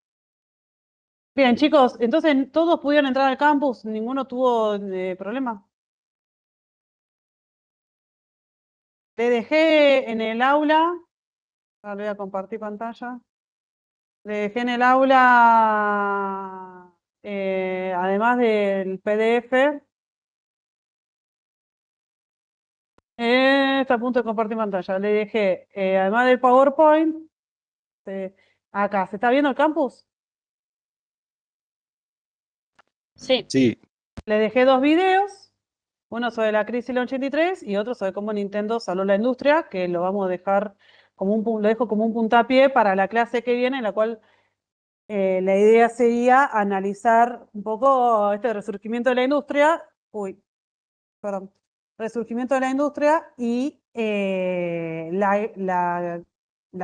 Bien, chicos, entonces todos pudieron entrar al campus, ninguno tuvo problema. Le dejé en el aula, ahora voy a compartir pantalla. Le dejé en el aula, además del PDF, está a punto de compartir pantalla. Le dejé, además del PowerPoint, acá, ¿se está viendo el campus? Sí. Sí, Le dejé 2 videos, uno sobre la crisis del 83 y otro sobre cómo Nintendo salvó la industria, que lo vamos a dejar lo dejo como un puntapié para la clase que viene, en la cual la idea sería analizar un poco este resurgimiento de la industria, resurgimiento de la industria y la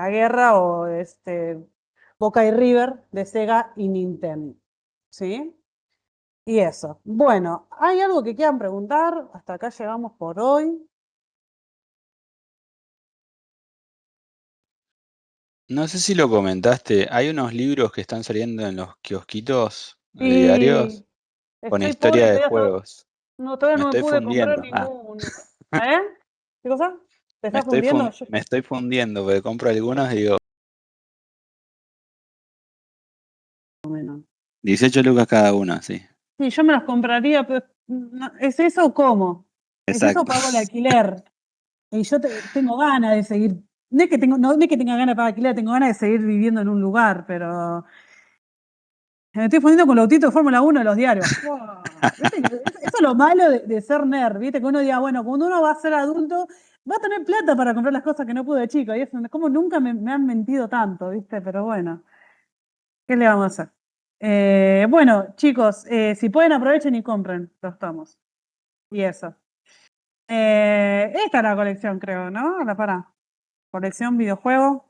guerra o Boca y River de Sega y Nintendo. ¿Sí? Y eso. Bueno, ¿hay algo que quieran preguntar? Hasta acá llegamos por hoy. no sé si lo comentaste, hay unos libros que están saliendo en los kiosquitos de Y diarios con estoy pobre, historia de juegos. todavía Me no me estoy pude comprar fundiendo. Ah, ninguno. ¿Eh? ¿Qué cosa? ¿Te estás fundiendo? me estoy fundiendo porque compro algunos y digo, Menos. 18 lucas cada uno, sí. Sí, yo me los compraría, pero ¿es eso o cómo? ¿Es eso o Exacto. pago el alquiler? Y yo tengo ganas de seguir, no es que tenga ganas de pagar alquiler, tengo ganas de seguir viviendo en un lugar, pero me estoy fundiendo con los autitos de Fórmula 1 de los diarios. ¡Fua! ¿Viste? Eso es lo malo de ser nerd, ¿viste? Que uno diga, bueno, cuando uno va a ser adulto, va a tener plata para comprar las cosas que no pude de chico. Y eso, como nunca me han mentido tanto, ¿viste? Pero bueno, ¿qué le vamos a hacer? Bueno, chicos, si pueden aprovechen y compren los tomos. Y eso. Esta es la colección, creo, ¿no? Colección videojuego.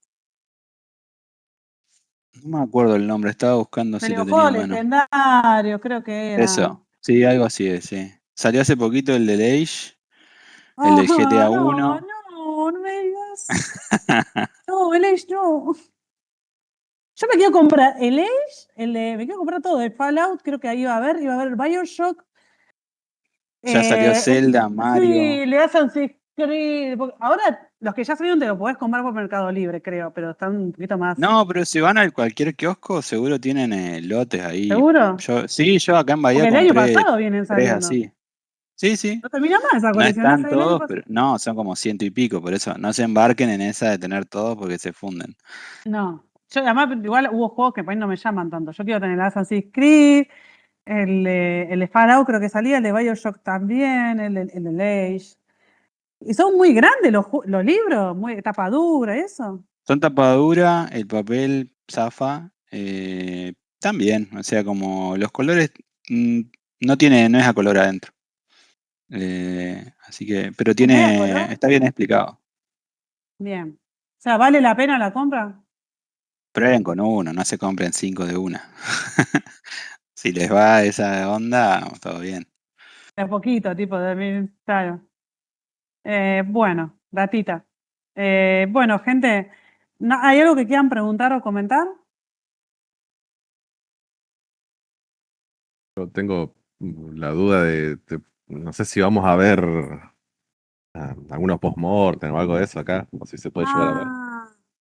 No me acuerdo el nombre, estaba buscando De si lo tenía a videojuegos mano. legendarios, creo que era. Eso, sí, algo así es, sí. Salió hace poquito el del Age, el Ah, del GTA no, 1. no me digas. No, el Age no. Yo me quiero comprar el Age, me quiero comprar todo, el Fallout, creo que ahí iba a haber el BioShock. Ya salió Zelda, Mario. Sí, le Assassin's Creed. Ahora, los que ya salieron te lo podés comprar por Mercado Libre, creo, pero están un poquito más. No, pero si van a cualquier kiosco, seguro tienen lotes ahí. ¿Seguro? Yo acá en Bahía Porque el año compré pasado vienen 3 saliendo. así. Sí, sí. No termina más esa No colección, están esa del año todos, pasado. pero no, son como 100 y pico, por eso no se embarquen en esa de tener todo porque se funden. No. Yo, además, igual hubo juegos que por ahí no me llaman tanto. Yo quiero tener el Assassin's Creed, el de Fallout creo que salía, el de BioShock también, el de Age. Y son muy grandes los libros, muy tapa dura, eso. Son tapadura, el papel zafa, también, o sea, como los colores mm, no es a color adentro. Así que, pero ¿No es a color? está bien explicado. Bien. O sea, ¿vale la pena la compra? Prueben con uno, no se compren 5 de una. Si les va esa onda, todo bien. De a poquito, tipo claro. Bueno, datita. Bueno, gente, ¿hay algo que quieran preguntar o comentar? Yo tengo la duda no sé si vamos a ver algunos post-mortem o algo de eso acá, o si se puede llegar a ver.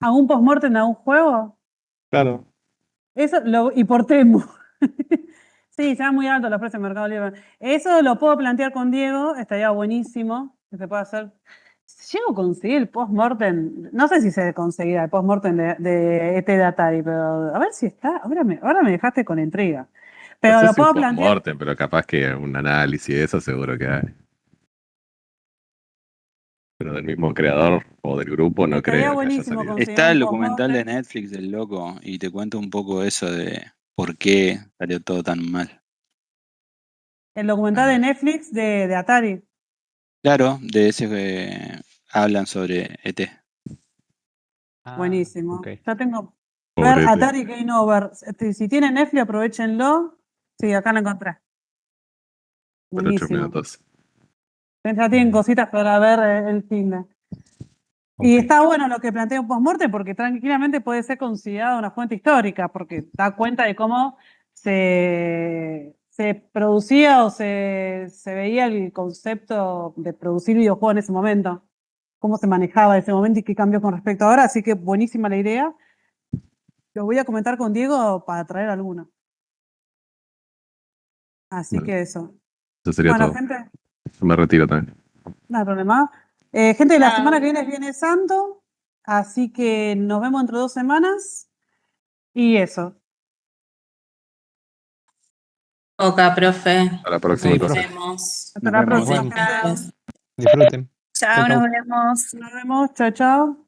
¿Algún postmortem de algún juego? Claro. Y por Temu. Sí, se van muy altos los precios en Mercado Libre. Eso lo puedo plantear con Diego, estaría buenísimo que se pueda hacer. Si llego a conseguir el post-mortem, no sé si se conseguirá el post-mortem de ET de Atari, pero a ver si está. Ahora me dejaste con intriga. No Pero sé lo si un puedo plantear. post-mortem, pero capaz que un análisis de eso seguro que hay. Pero del mismo creador o del grupo no Estaría creo que haya buenísimo salido. conseguir Está un el documental de post-mortem. Netflix del loco y te cuento un poco eso de por qué salió todo tan mal. El documental de Ah, Netflix de Atari. Claro, de ese que hablan sobre ET. Ah, Buenísimo. ok. Ya tengo Ver Pobrete. Atari Game Over. Si tienen Netflix, aprovechenlo. Sí, acá lo encontré. 8 Buenísimo. minutos. Ya tienen cositas para ver el cine. Y está bueno lo que plantea un postmortem porque tranquilamente puede ser considerado una fuente histórica porque da cuenta de cómo se producía o se veía el concepto de producir videojuegos en ese momento, cómo se manejaba en ese momento y qué cambió con respecto a ahora, así que buenísima la idea. Lo voy a comentar con Diego para traer alguno. Así Bueno, que eso. eso sería Bueno, todo. gente, Yo me retiro también. no hay problema. Gente, la Chao. semana que viene es Viernes Santo, así que nos vemos dentro de 2 semanas. Y eso. Oka, profe. A la próxima, Sí, Nos entonces. profe. vemos. Hasta la Nos vemos. próxima, Nos vemos. gente. Gracias. Disfruten. Chao, Chau, nos chau. vemos. Nos vemos. Chao, chao.